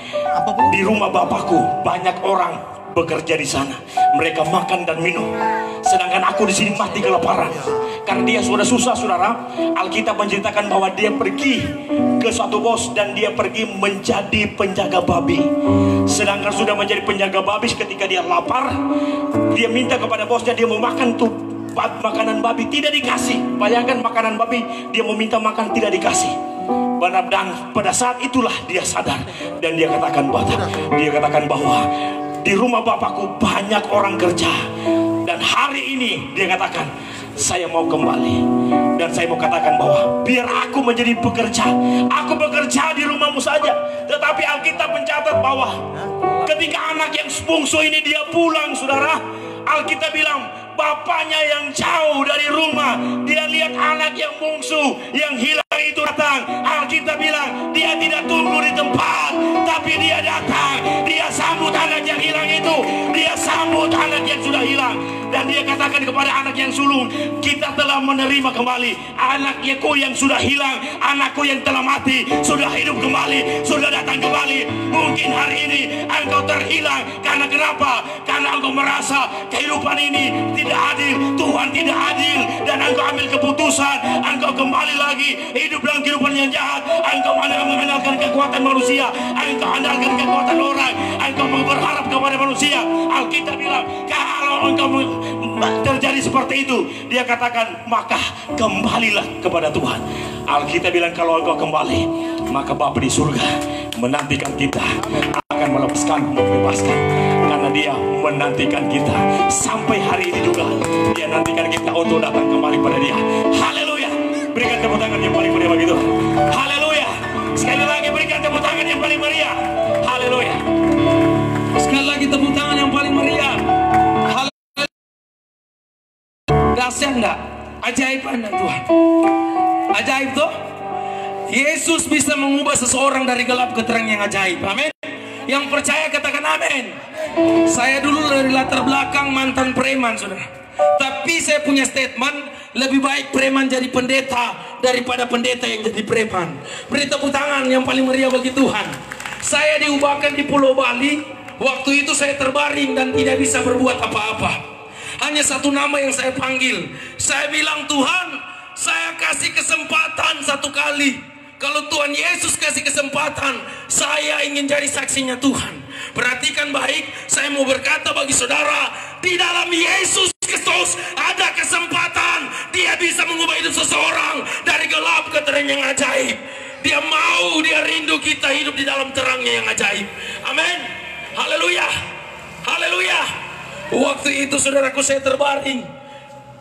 di rumah Bapakku banyak orang bekerja di sana, mereka makan dan minum, sedangkan aku di sini mati kelaparan. Karena dia sudah susah saudara. Alkitab menceritakan bahwa dia pergi ke suatu bos dan dia pergi menjadi penjaga babi. Sedangkan sudah menjadi penjaga babi, ketika dia lapar, dia minta kepada bosnya, dia mau makan tuh makanan babi tidak dikasih. Bayangkan makanan babi, dia mau minta makan tidak dikasih. Dan pada saat itulah dia sadar dan dia katakan bahwa di rumah Bapakku banyak orang kerja, dan hari ini dia katakan saya mau kembali. Dan saya mau katakan bahwa biar aku menjadi pekerja, aku bekerja di rumahmu saja. Tetapi Alkitab mencatat bahwa ketika anak yang bungsu ini dia pulang, saudara, Alkitab bilang bapaknya yang jauh dari rumah, dia lihat anak yang bungsu yang hilang itu datang. Alkitab bilang dia tidak tunggu di tempat, tapi dia datang, dia sambut anak yang hilang itu, dia sambut anak yang sudah hilang. Dan dia katakan kepada anak yang sulung, kita telah menerima kembali anakku yang sudah hilang, anakku yang telah mati sudah hidup kembali, sudah datang kembali. Mungkin hari ini engkau terhilang karena kenapa? Karena engkau merasa kehidupan ini tidak adil, Tuhan tidak adil, dan engkau ambil keputusan, engkau kembali lagi hidup dalam kehidupan yang jahat. Engkau mengandalkan kekuatan manusia, engkau andalkan kekuatan orang, engkau berharap kepada manusia. Alkitab bilang kalau engkau terjadi seperti itu, dia katakan maka kembalilah kepada Tuhan. Alkitab bilang kalau engkau kembali, maka Bapa di surga menantikan kita, akan melepaskan, membebaskan, karena dia menantikan kita sampai hari ini juga. Dia nantikan kita untuk datang kembali pada dia. Haleluya. Berikan tepuk tangan yang paling meriah bagi Tuhan. Haleluya. Sekali lagi berikan tepuk tangan yang paling meriah. Haleluya. Sekali lagi tepuk tangan yang paling meriah. Dahsyat enggak? Ajaib enggak Tuhan? Ajaib tuh. Yesus bisa mengubah seseorang dari gelap ke terang yang ajaib. Amin. Yang percaya katakan amin. Saya dulu dari latar belakang mantan preman, saudara. Tapi saya punya statement, lebih baik preman jadi pendeta daripada pendeta yang jadi preman. Beri tepuk tangan yang paling meriah bagi Tuhan. Saya diubahkan di Pulau Bali. Waktu itu saya terbaring dan tidak bisa berbuat apa-apa. Hanya satu nama yang saya panggil. Saya bilang, Tuhan, saya kasih kesempatan satu kali. Kalau Tuhan Yesus kasih kesempatan, saya ingin jadi saksinya Tuhan. Perhatikan baik, saya mau berkata bagi saudara, di dalam Yesus Kristus ada kesempatan. Dia bisa mengubah hidup seseorang dari gelap ke terang yang ajaib. Dia mau, dia rindu kita hidup di dalam terangnya yang ajaib. Amin. Haleluya. Haleluya. Waktu itu saudaraku saya terbaring.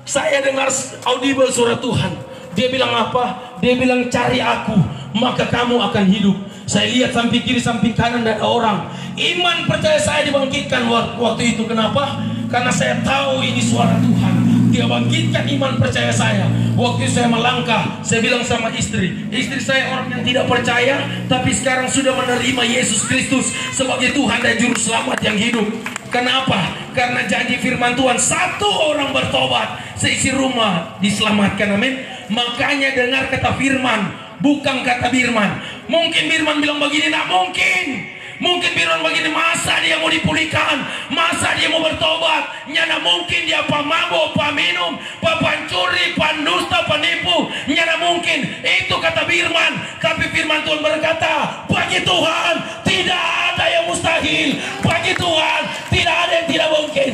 Saya dengar audible suara Tuhan. Dia bilang apa? Dia bilang cari aku, maka kamu akan hidup. Saya lihat samping kiri samping kanan tidak ada orang. Iman percaya saya dibangkitkan waktu itu. Kenapa? Karena saya tahu ini suara Tuhan. Dia bangkitkan iman percaya saya. Waktu saya melangkah, saya bilang sama istri saya orang yang tidak percaya, tapi sekarang sudah menerima Yesus Kristus sebagai Tuhan dan Juru Selamat yang hidup. Kenapa? Karena janji firman Tuhan, satu orang bertobat, seisi rumah diselamatkan. Amin. Makanya dengar kata firman, bukan kata Birman. Mungkin Birman bilang begini, nak mungkin. Mungkin Birman begini, masa dia mau dipulihkan, masa dia mau bertobat. Nyana mungkin dia pemabuk, peminum, pencuri, pendusta, penipu. Nyana mungkin. Itu kata Birman. Tapi firman Tuhan berkata, bagi Tuhan tidak ada yang mustahil. Bagi Tuhan tidak ada yang tidak mungkin.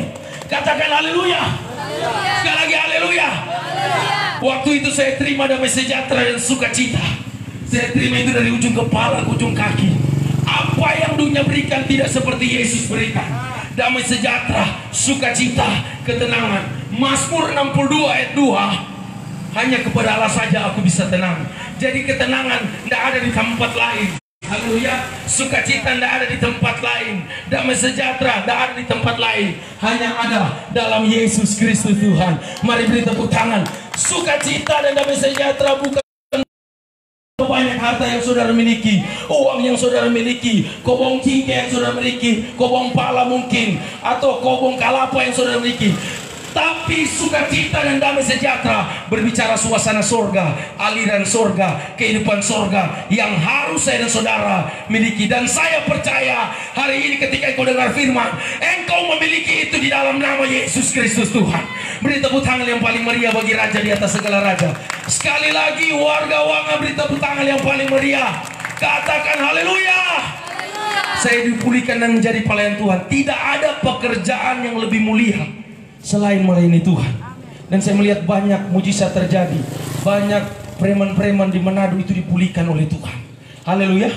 Katakan haleluya. Sekali lagi haleluya. Waktu itu saya terima damai sejahtera dan sukacita. Saya terima itu dari ujung kepala ke ujung kaki. Apa yang dunia berikan tidak seperti Yesus berikan. Damai sejahtera, sukacita, ketenangan. Mazmur 62 ayat 2. Hanya kepada Allah saja aku bisa tenang. Jadi ketenangan tidak ada di tempat lain. Haleluya. Sukacita tidak ada di tempat lain. Damai sejahtera tidak ada di tempat lain. Hanya ada dalam Yesus Kristus Tuhan. Mari beri tepuk tangan. Sukacita dan damai sejahtera bukan banyak harta yang saudara miliki, uang yang saudara miliki, kobong cingke yang saudara miliki, kobong pala mungkin, atau kobong kalapa yang saudara miliki. Tapi sukacita dan damai sejahtera berbicara suasana sorga, aliran sorga, kehidupan sorga yang harus saya dan saudara miliki. Dan saya percaya hari ini ketika engkau dengar firman, engkau memiliki itu di dalam nama Yesus Kristus Tuhan. Beri tepuk tangan yang paling meriah bagi Raja di atas segala raja. Sekali lagi warga Wanga, beri tepuk tangan yang paling meriah. Katakan haleluya. Saya dipulihkan dan menjadi pelayan Tuhan. Tidak ada pekerjaan yang lebih mulia selain melayani Tuhan. Dan saya melihat banyak mujizat terjadi. Banyak preman-preman di Manado itu dipulihkan oleh Tuhan. Haleluya.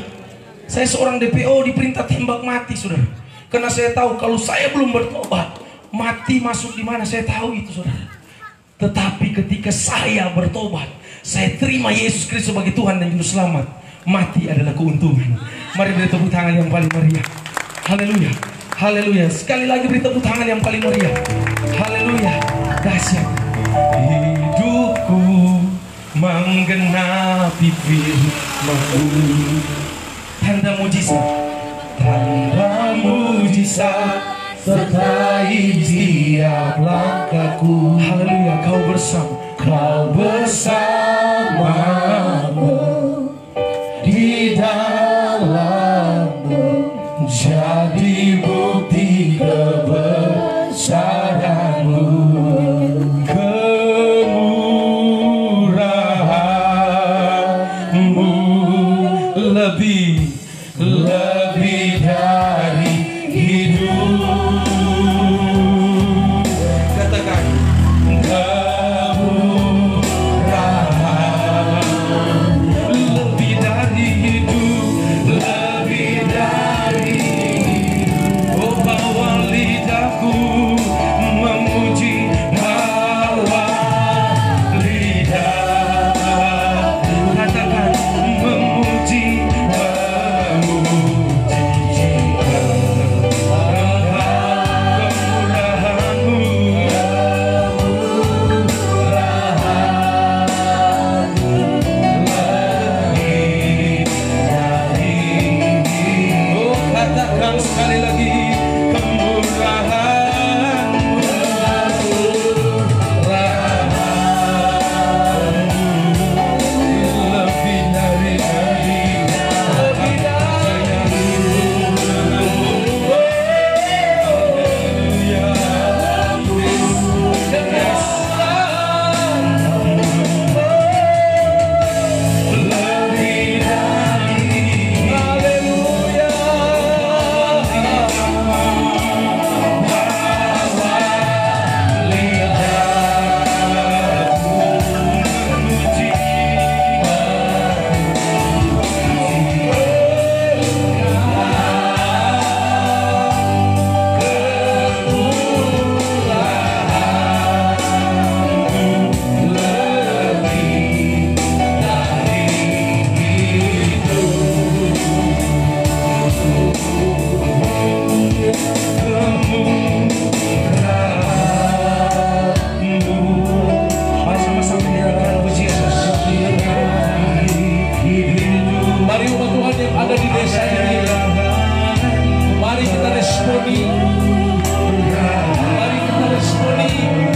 Saya seorang DPO diperintah tembak mati, saudara. Karena saya tahu kalau saya belum bertobat, mati masuk di mana, saya tahu itu, saudara. Tetapi ketika saya bertobat, saya terima Yesus Kristus sebagai Tuhan dan Juru Selamat, mati adalah keuntungan. Mari beri tepuk tangan yang paling meriah. Haleluya. Haleluya. Sekali lagi beri tepuk tangan yang paling meriah. Haleluya. Dahsyat. Hidupku menggenapi firman-Mu. Tanda mujizat. Tanda mujizat sertai setiap langkahku. Haleluya. Kau bersama. Kau bersamamu di dalammu, jadi bukti kebesaran-Mu. Kemurahan-Mu lebih dari hidup. Katakan lebih dari hidup, lebih dari hidup. Oh, bawa lidahku memuji, bawa lidah. Katakan memuji, sekali lagi kemurahan-Mu, lebih dari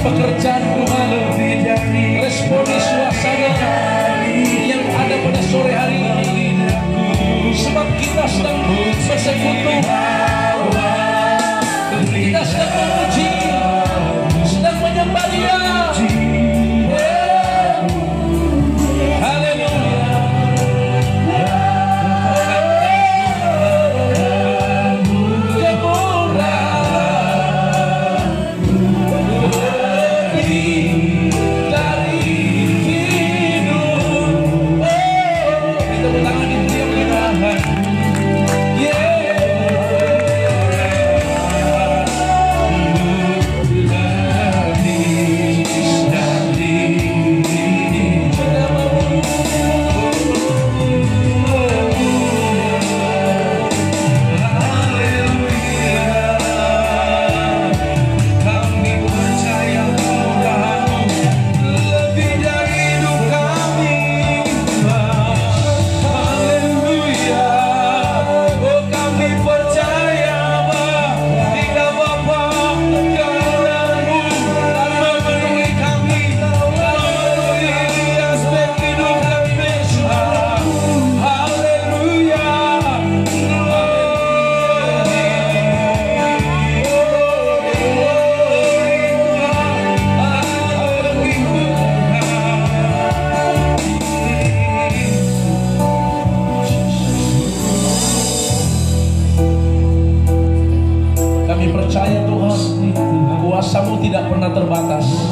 pekerjaan Tuhan, responi suasana yang ada pada sore hari ini. Sebab kita sedang bersekutu, kita sedang memuji, sedang menyembah Dia. Dari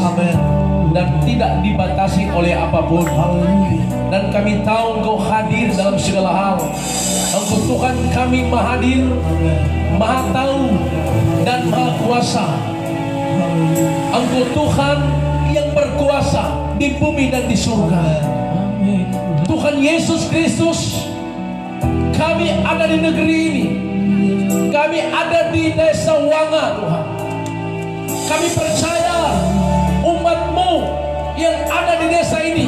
Amin. Dan tidak dibatasi oleh apapun. Dan kami tahu Engkau hadir dalam segala hal. Engkau Tuhan kami maha hadir, maha tahu, dan maha kuasa. Engkau Tuhan yang berkuasa di bumi dan di surga. Tuhan Yesus Kristus, kami ada di negeri ini. Kami ada di desa Wanga, Tuhan. Kami percaya umat-Mu yang ada di desa ini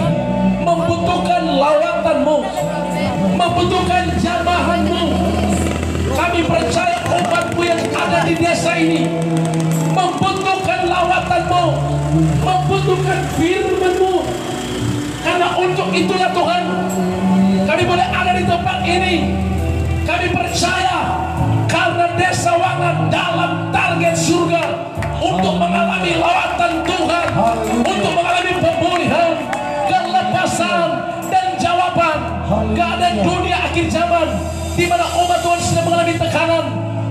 membutuhkan lawatan-Mu, membutuhkan jamahan-Mu. Kami percaya umat-Mu yang ada di desa ini membutuhkan lawatan-Mu, membutuhkan firman-Mu. Karena untuk itulah Tuhan, kami boleh ada di tempat ini. Kami percaya karena desa Wanga dalam target surga untuk mengalami lawatan Tuhan, untuk mengalami pemulihan, kelepasan, dan jawaban keadaan dunia akhir zaman, di mana umat Tuhan sedang mengalami tekanan.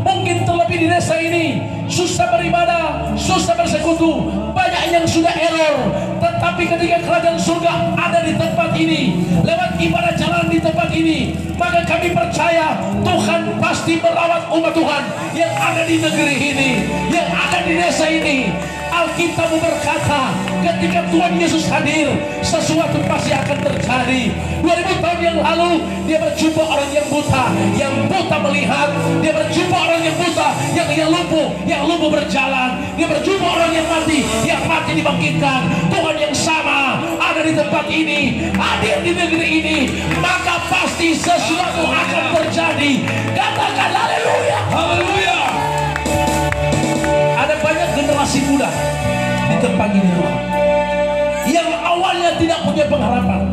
Mungkin terlebih di desa ini susah beribadah, susah bersekutu, banyak yang sudah error. Tetapi ketika kerajaan surga ada di tempat ini, lewat ibadah jalan di tempat ini, maka kami percaya Tuhan pasti merawat umat Tuhan yang ada di negeri ini, yang ada di desa ini. Alkitab berkata, ketika Tuhan Yesus hadir, sesuatu pasti akan terjadi. 2000 tahun yang lalu, dia berjumpa orang yang buta melihat. Dia berjumpa orang yang buta, yang lumpuh berjalan. Dia berjumpa orang yang mati dibangkitkan. Tuhan yang sama ada di tempat ini, hadir di negeri ini, maka pasti sesuatu akan terjadi. Katakan haleluya. Haleluya. Ada banyak generasi muda di tempat ini, Tuhan, yang awalnya tidak punya pengharapan,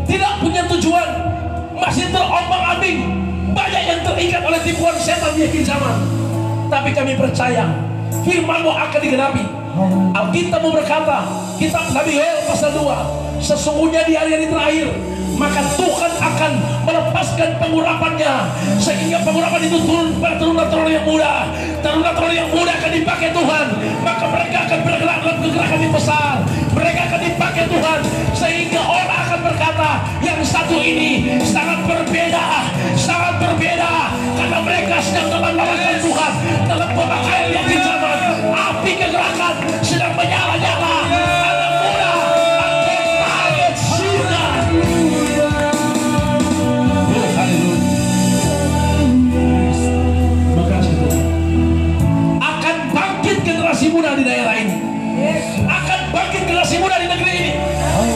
tidak punya tujuan, masih terombang-ambing, banyak yang terikat oleh tipuan setan di akhir zaman. Tapi kami percaya firman-Mu akan digenapi. Alkitab berkata, kitab Nabi Yoel pasal 2, sesungguhnya di hari-hari terakhir maka Tuhan akan melepaskan pengurapannya, sehingga pengurapan itu turun pada teruna-teruna yang muda. Teruna-teruna yang muda akan dipakai Tuhan, maka mereka akan bergerak dalam kegerakan yang besar. Mereka akan dipakai Tuhan, sehingga orang akan berkata, yang satu ini sangat berbeda, karena mereka sedang dalam lawatan Tuhan, dalam pemakaian yang di zaman. Api kegerakan sedang menyala-nyala. Anak muda akan target surga. Akan bangkit generasi muda di daerah ini, akan bangkit generasi muda di negeri ini,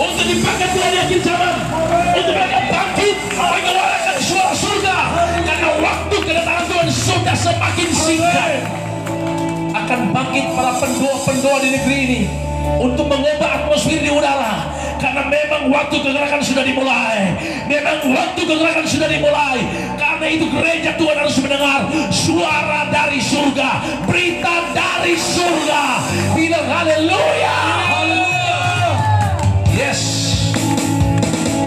untuk dipakai Tuhan di akhir zaman, untuk mereka bangkit menyuarakan suara surga. Karena waktu kedatangan Tuhan sudah semakin singkat. Akan bangkit para pendoa-pendoa di negeri ini untuk mengubah atmosfer di udara. Karena memang waktu kegerakan sudah dimulai. Karena itu gereja Tuhan harus mendengar suara dari surga, berita dari surga. Bilang haleluya. Yes.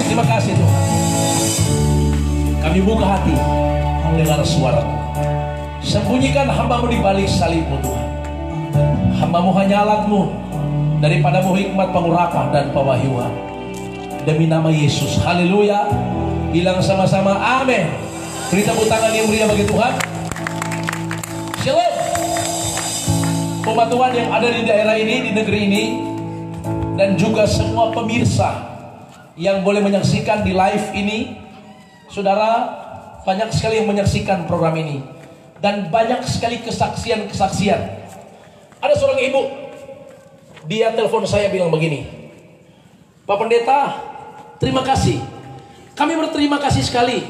Terima kasih Tuhan. Kami buka hati mendengar suara-Mu. Sembunyikan hamba-Mu di balik salib-Mu Tuhan. Hamba-Mu hanya alat-Mu, daripada-Mu hikmat pengurapan dan pewahyuan. Demi nama Yesus, haleluya. Bilang sama-sama amin. Beri tepuk tangan yang meriah bagi Tuhan. Shalom. Umat Tuhan yang ada di daerah ini, di negeri ini, dan juga semua pemirsa yang boleh menyaksikan di live ini. Saudara, banyak sekali yang menyaksikan program ini, dan banyak sekali kesaksian-kesaksian. Ada seorang ibu, dia telepon saya bilang begini, Pak Pendeta, terima kasih. Kami berterima kasih sekali.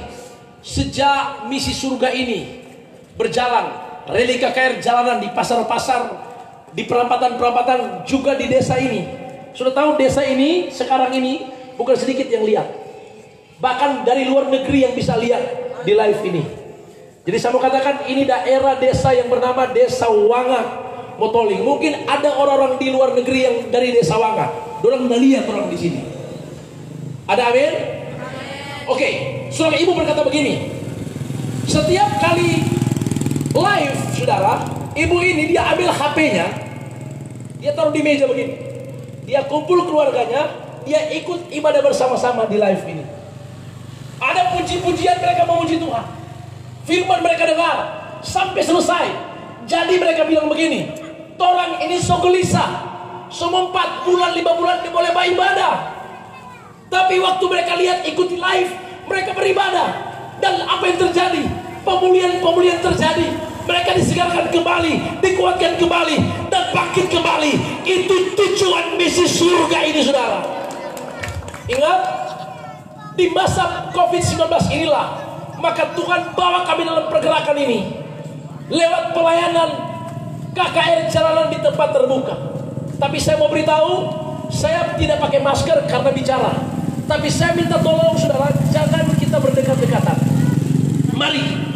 Sejak misi surga ini berjalan, rally KKR jalanan di pasar-pasar, di perempatan-perempatan, juga di desa ini. Sudah tahu desa ini sekarang ini bukan sedikit yang lihat. Bahkan dari luar negeri yang bisa lihat di live ini. Jadi saya mau katakan ini daerah desa yang bernama Desa Wanga Motoling. Mungkin ada orang-orang di luar negeri yang dari Desa Wanga. Dorang udah lihat orang di sini. Ada amin? Oke, seorang ibu berkata begini. Setiap kali live, saudara, ibu ini dia ambil HP-nya, dia taruh di meja begini. Dia kumpul keluarganya, dia ikut ibadah bersama-sama di live ini. Ada puji-pujian, mereka memuji Tuhan. Firman mereka dengar sampai selesai. Jadi mereka bilang begini, "Torang ini so gelisah, semua 4 bulan 5 bulan dia boleh beribadah." Tapi waktu mereka lihat ikuti live, mereka beribadah. Dan apa yang terjadi? Pemulihan terjadi. Mereka disegarkan kembali, dikuatkan kembali, dan bangkit kembali. Itu tujuan misi surga ini, saudara. Ingat, di masa COVID-19 inilah, maka Tuhan bawa kami dalam pergerakan ini. Lewat pelayanan KKR jalanan di tempat terbuka. Tapi saya mau beritahu, saya tidak pakai masker karena bicara. Tapi saya minta tolong saudara, jangan kita berdekat-dekatan. Mari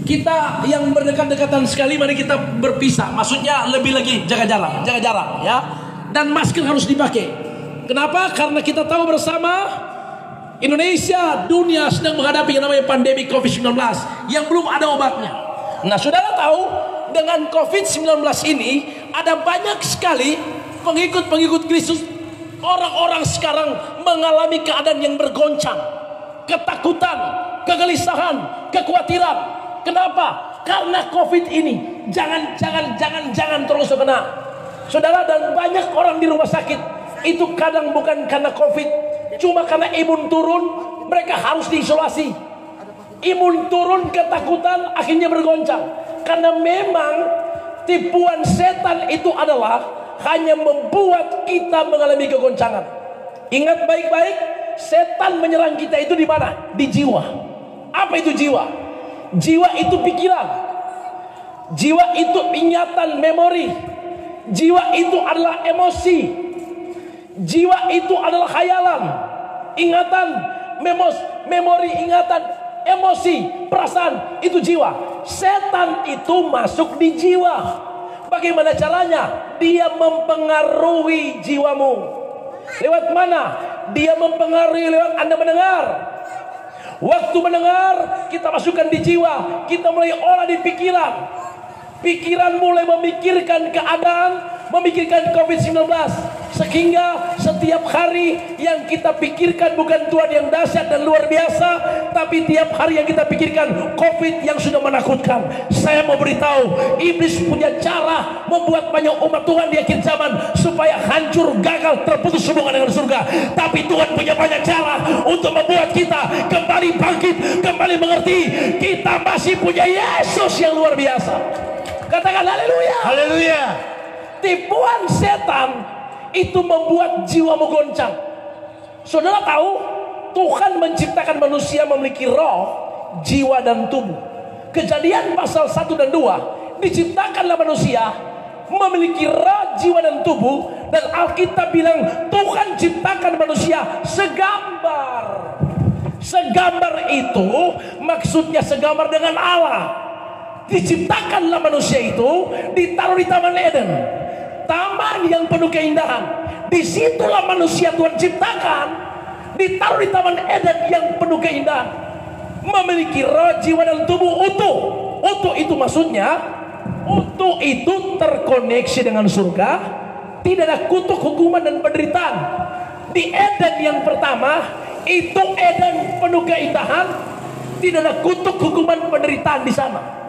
kita yang berdekat-dekatan sekali, mari kita berpisah. Maksudnya lebih lagi jaga jarak ya. Dan masker harus dipakai. Kenapa? Karena kita tahu bersama Indonesia, dunia sedang menghadapi yang namanya pandemi COVID-19 yang belum ada obatnya. Nah, saudara tahu dengan COVID-19 ini ada banyak sekali pengikut-pengikut Kristus. Orang-orang sekarang mengalami keadaan yang bergoncang, ketakutan, kegelisahan, kekhawatiran. Kenapa? Karena COVID ini. Jangan terus kena. Saudara, dan banyak orang di rumah sakit itu kadang bukan karena COVID, cuma karena imun turun, mereka harus diisolasi. Imun turun, ketakutan, akhirnya bergoncang. Karena memang tipuan setan itu adalah hanya membuat kita mengalami kegoncangan. Ingat baik-baik, setan menyerang kita itu di mana? Di jiwa. Apa itu jiwa? Jiwa itu pikiran. Jiwa itu ingatan, memori. Jiwa itu adalah emosi. Jiwa itu adalah khayalan, ingatan, memori, ingatan, emosi, perasaan. Itu jiwa. Setan itu masuk di jiwa. Bagaimana caranya? Dia mempengaruhi jiwamu. Lewat mana? Dia mempengaruhi lewat Anda mendengar. Waktu mendengar, kita masukkan di jiwa. Kita mulai olah di pikiran. Pikiran mulai memikirkan keadaan, memikirkan COVID-19. Sehingga setiap hari yang kita pikirkan bukan Tuhan yang dahsyat dan luar biasa, tapi tiap hari yang kita pikirkan COVID yang sudah menakutkan. Saya mau beritahu, iblis punya cara membuat banyak umat Tuhan di akhir zaman supaya hancur, gagal, terputus hubungan dengan surga. Tapi Tuhan punya banyak cara untuk membuat kita kembali bangkit, kembali mengerti kita masih punya Yesus yang luar biasa. Katakan haleluya. Haleluya. Tipuan setan itu membuat jiwamu goncang. Saudara tahu, Tuhan menciptakan manusia memiliki roh, jiwa dan tubuh. Kejadian pasal 1 dan 2, diciptakanlah manusia memiliki roh, jiwa dan tubuh. Dan Alkitab bilang Tuhan ciptakan manusia segambar. Segambar itu maksudnya segambar dengan Allah. Diciptakanlah manusia itu, ditaruh di Taman Eden, taman yang penuh keindahan. Disitulah manusia Tuhan ciptakan, ditaruh di Taman Eden yang penuh keindahan, memiliki roh, jiwa dan tubuh utuh. Utuh itu maksudnya, utuh itu terkoneksi dengan surga. Tidak ada kutuk, hukuman dan penderitaan. Di Eden yang pertama, itu Eden penuh keindahan, tidak ada kutuk, hukuman, penderitaan di sana.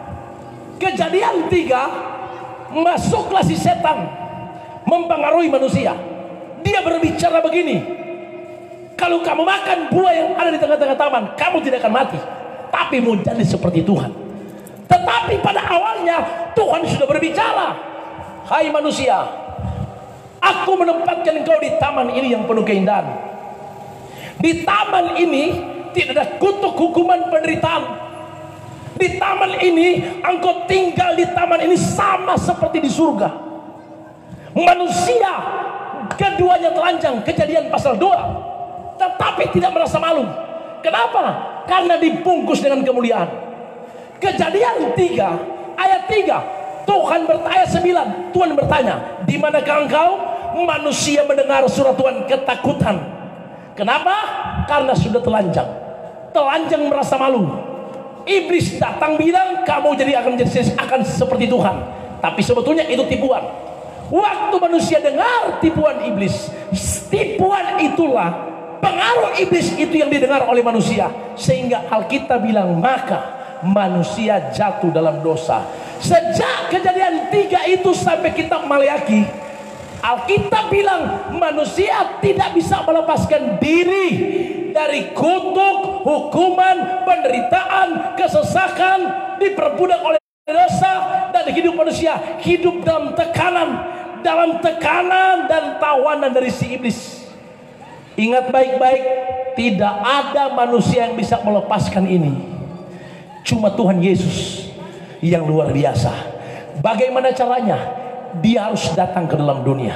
Kejadian 3, masuklah si setan mempengaruhi manusia. Dia berbicara begini, kalau kamu makan buah yang ada di tengah-tengah taman, kamu tidak akan mati, tapi mau jadi seperti Tuhan. Tetapi pada awalnya Tuhan sudah berbicara, hai manusia, aku menempatkan engkau di taman ini yang penuh keindahan. Di taman ini tidak ada kutuk, hukuman, penderitaan. Di taman ini, engkau tinggal di taman ini sama seperti di surga. Manusia keduanya telanjang, Kejadian pasal 2, tetapi tidak merasa malu. Kenapa? Karena dibungkus dengan kemuliaan. Kejadian 3 ayat 3, Tuhan bertanya 9, Tuhan bertanya, di manakah engkau? Manusia mendengar suara Tuhan ketakutan. Kenapa? Karena sudah telanjang. Telanjang merasa malu. Iblis datang bilang kamu akan seperti Tuhan. Tapi sebetulnya itu tipuan. Waktu manusia dengar tipuan iblis, tipuan itulah, pengaruh iblis itu yang didengar oleh manusia, sehingga Alkitab bilang maka manusia jatuh dalam dosa. Sejak Kejadian 3 itu sampai kitab Maleakhi, Alkitab bilang manusia tidak bisa melepaskan diri dari kutuk, hukuman, penderitaan, kesesakan, diperbudak oleh dosa, dan hidup manusia hidup dalam tekanan dan tawanan dari si iblis. Ingat baik-baik, tidak ada manusia yang bisa melepaskan ini. Cuma Tuhan Yesus yang luar biasa. Bagaimana caranya? Dia harus datang ke dalam dunia.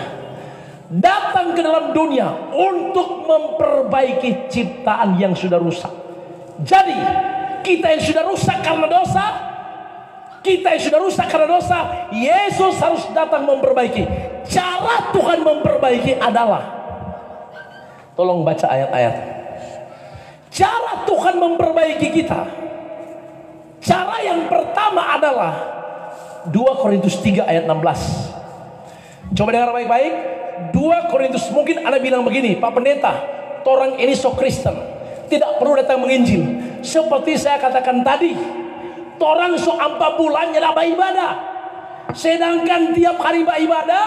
Datang ke dalam dunia untuk memperbaiki ciptaan yang sudah rusak. Jadi kita yang sudah rusak karena dosa, Yesus harus datang memperbaiki. Cara Tuhan memperbaiki adalah, tolong baca ayat-ayat. Cara Tuhan memperbaiki kita, cara yang pertama adalah 2 Korintus 3 ayat 16. Coba dengar baik-baik. 2 Korintus, mungkin Anda bilang begini, Pak Pendeta, orang ini so Kristen, tidak perlu datang menginjil. Seperti saya katakan tadi, orang so 4 bulan nyala ibadah, sedangkan tiap hari ibadah,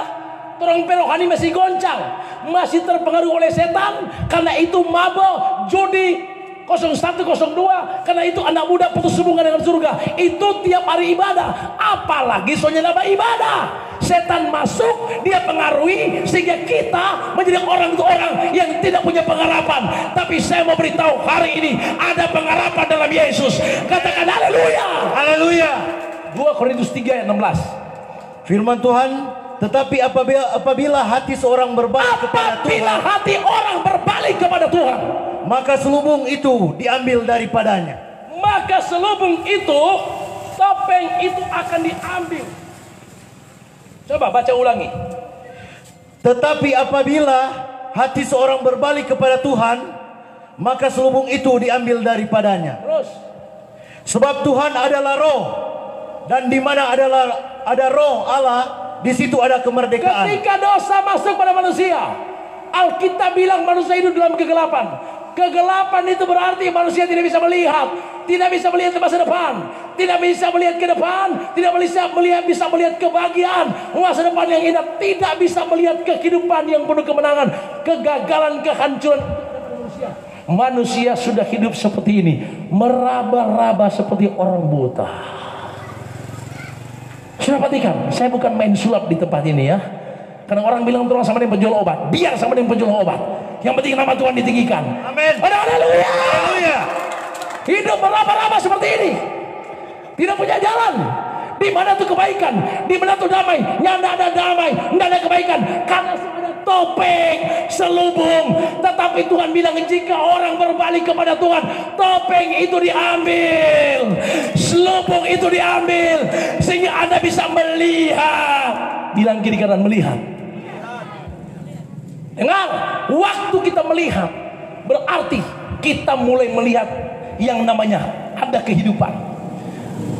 orang perohani masih goncang, masih terpengaruh oleh setan. Karena itu mabok, judi, 0102, karena itu anak muda putus hubungan dengan surga. Itu tiap hari ibadah, apalagi soalnya nambah ibadah. Setan masuk, dia pengaruhi, sehingga kita menjadi orang yang tidak punya pengharapan. Tapi saya mau beritahu hari ini ada pengharapan dalam Yesus. Katakan haleluya. Haleluya. 2 Korintus 3 ayat 16. Firman Tuhan, tetapi apabila hati seorang berbalik kepada Tuhan, apabila hati orang berbalik kepada Tuhan, maka selubung itu diambil daripadanya. Maka selubung itu, topeng itu akan diambil. Coba baca ulangi. Tetapi apabila hati seorang berbalik kepada Tuhan, maka selubung itu diambil daripadanya. Terus. Sebab Tuhan adalah roh, dan di mana ada roh Allah, di situ ada kemerdekaan. Ketika dosa masuk pada manusia, Alkitab bilang manusia hidup dalam kegelapan. Kegelapan itu berarti manusia tidak bisa melihat, tidak bisa melihat ke masa depan, tidak bisa melihat ke depan, tidak bisa melihat kebahagiaan, masa depan yang indah, tidak bisa melihat kehidupan yang penuh kemenangan, kegagalan, kehancuran. Manusia sudah hidup seperti ini, meraba-raba seperti orang buta. Sudah perhatikan, saya bukan main sulap di tempat ini ya. Karena orang bilang tolong sama dengan penjual obat, biar sama dengan penjual obat. Yang penting nama Tuhan ditinggikan. Amin. Haleluya. Haleluya. Hidup meraba-raba seperti ini, tidak punya jalan. Di mana tuh kebaikan? Di mana tuh damai? Nyanda ada damai, nggak ada kebaikan. Karena ada topeng, selubung. Tetapi Tuhan bilang jika orang berbalik kepada Tuhan, topeng itu diambil, selubung itu diambil, sehingga Anda bisa melihat. Bilang kiri kanan, melihat. Dengar, waktu kita melihat, berarti kita mulai melihat yang namanya ada kehidupan.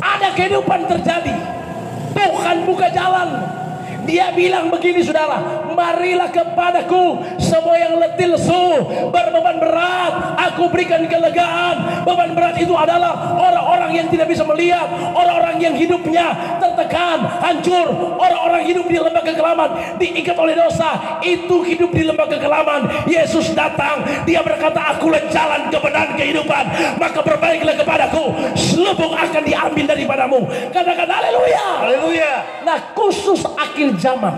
Ada kehidupan terjadi. Tuhan buka jalan. Dia bilang begini saudara, marilah kepadaku semua yang letih lesu, berbeban berat, aku berikan kelegaan. Beban berat itu adalah orang-orang yang tidak bisa melihat, orang-orang yang hidupnya tertekan, hancur, orang-orang hidup di lembah kekelaman, diikat oleh dosa, itu hidup di lembah kekelaman. Yesus datang, dia berkata, akulah jalan kebenaran kehidupan, maka berbaliklah kepadaku, selubung akan diambil daripadamu. Katakan haleluya. Haleluya. Nah, khusus akhir zaman,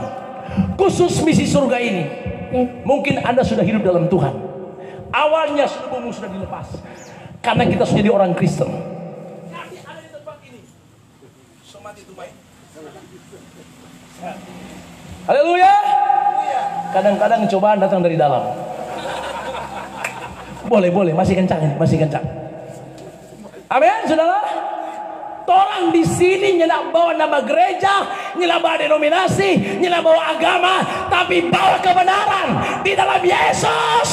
khusus misi surga ini, mungkin Anda sudah hidup dalam Tuhan. Awalnya selubungmu sudah dilepas, karena kita sudah jadi orang Kristen. Nanti ada di tempat ini, somati itu baik. Haleluya. Kadang-kadang cobaan datang dari dalam. Boleh, masih kencang ini, masih kencang. Amin, saudara. Orang di sini nyelak bawa nama gereja, nyelak bawa denominasi, nyelak bawa agama, tapi bawa kebenaran di dalam Yesus.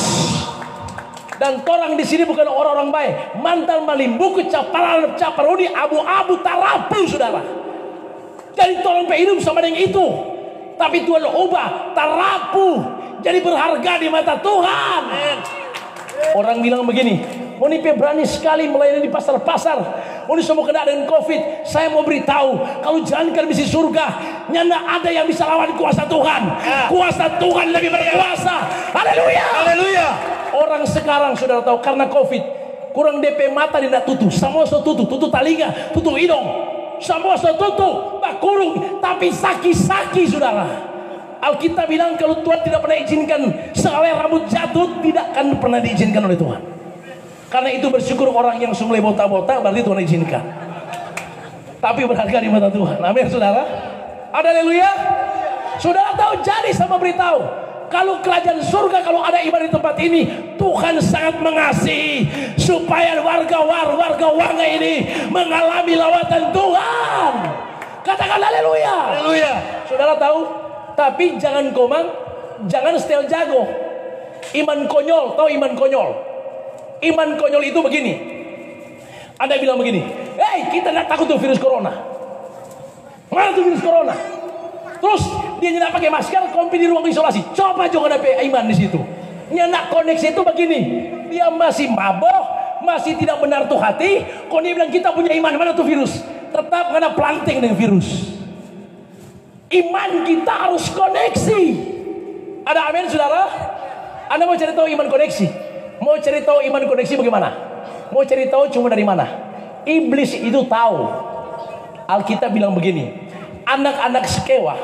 Dan orang di sini bukan orang-orang baik, mantan malimbuku, caparuni, abu-abu, tarapu, saudara. Jadi tolong hidup sama dengan itu. tapi Tuhan ubah, terapuh, jadi berharga di mata Tuhan. Orang bilang begini, Monipe berani sekali melayani di pasar-pasar. Moni semua kena dengan COVID. Saya mau beritahu, kalau jalankan misi surga, nyanda ada yang bisa lawan kuasa Tuhan. Kuasa Tuhan lebih berkuasa. Haleluya. Haleluya. Orang sekarang saudara tahu karena COVID, kurang DP mata tidak tutup, semua so tutup telinga, tutup hidung, semua so tutup, tak kurung, tapi saki-saki saudara. Alkitab bilang kalau Tuhan tidak pernah izinkan sehelai rambut jatuh, tidak akan pernah diizinkan oleh Tuhan. Karena itu bersyukur orang yang mulai botak-botak, berarti Tuhan izinkan. Tapi berharga di mata Tuhan. Amin saudara. Haleluya. Saudara tahu, jadi sama beritahu, kalau kerajaan surga, kalau ada ibadah di tempat ini, Tuhan sangat mengasihi supaya warga Wanga ini mengalami lawatan Tuhan. Katakan haleluya. Haleluya. Saudara tahu, tapi jangan komang, jangan setel jago. Iman konyol, tahu iman konyol? Iman konyol itu begini. Anda bilang begini, "Hei, kita tidak takut tuh virus corona." Mana tuh virus corona? Terus dia tidak pakai masker, kompi di ruang isolasi. Coba juga ada iman di situ. Nyenak koneksi itu begini. Dia masih mabok, masih tidak benar tuh hati. Kok dia bilang kita punya iman, mana tuh virus? Tetap kena planting dengan virus. Iman kita harus koneksi. Ada amin saudara? Anda mau cari tahu iman koneksi? Mau cari tahu iman koneksi bagaimana? Mau cari tahu cuma dari mana? Iblis itu tahu. Alkitab bilang begini, anak-anak sekewa,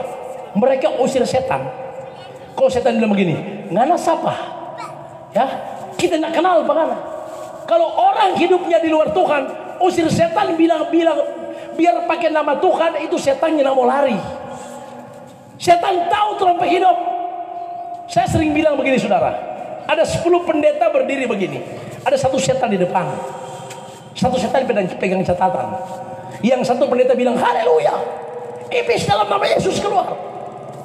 mereka usir setan. Kok setan bilang begini, ngana siapa? Ya, kita nggak kenal bagaimana. Kalau orang hidupnya di luar Tuhan, usir setan bilang biar pakai nama Tuhan, itu setannya nggak mau lari. Setan tahu Tuhan hidup. Saya sering bilang begini saudara, ada 10 pendeta berdiri begini, ada satu setan di depan, satu setan pegang catatan. Yang satu pendeta bilang haleluya, iblis dalam nama Yesus keluar.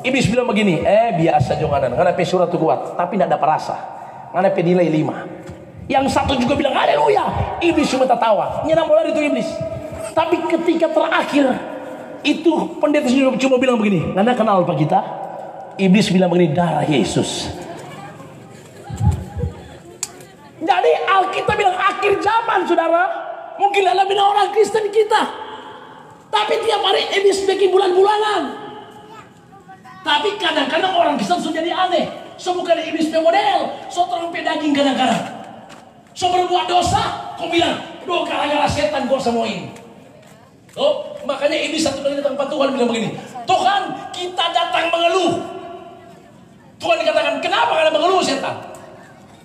Iblis bilang begini, biasa jangan, karena surat itu kuat, tapi tidak ada perasa, karena nilai 5. Yang satu juga bilang haleluya, iblis cuma tertawa, nyenang mulai itu iblis. Tapi ketika terakhir itu pendeta cuma bilang begini, Nana kenal Pak kita? Iblis bilang begini, darah Yesus. Jadi Alkitab bilang akhir zaman saudara, mungkin dalam orang Kristen kita, tapi tiap hari iblis bikin bulan-bulanan. Tapi kadang-kadang orang Kristen sudah jadi aneh. So bukan iblis model, so terlalu daging kadang-kadang. So berbuat dosa, kau bilang, gara-gara setan gua semua ini. Oh, makanya iblis satu kali datang ke Tuhan bilang begini, Tuhan kita datang mengeluh. Tuhan dikatakan, kenapa kalian mengeluh setan?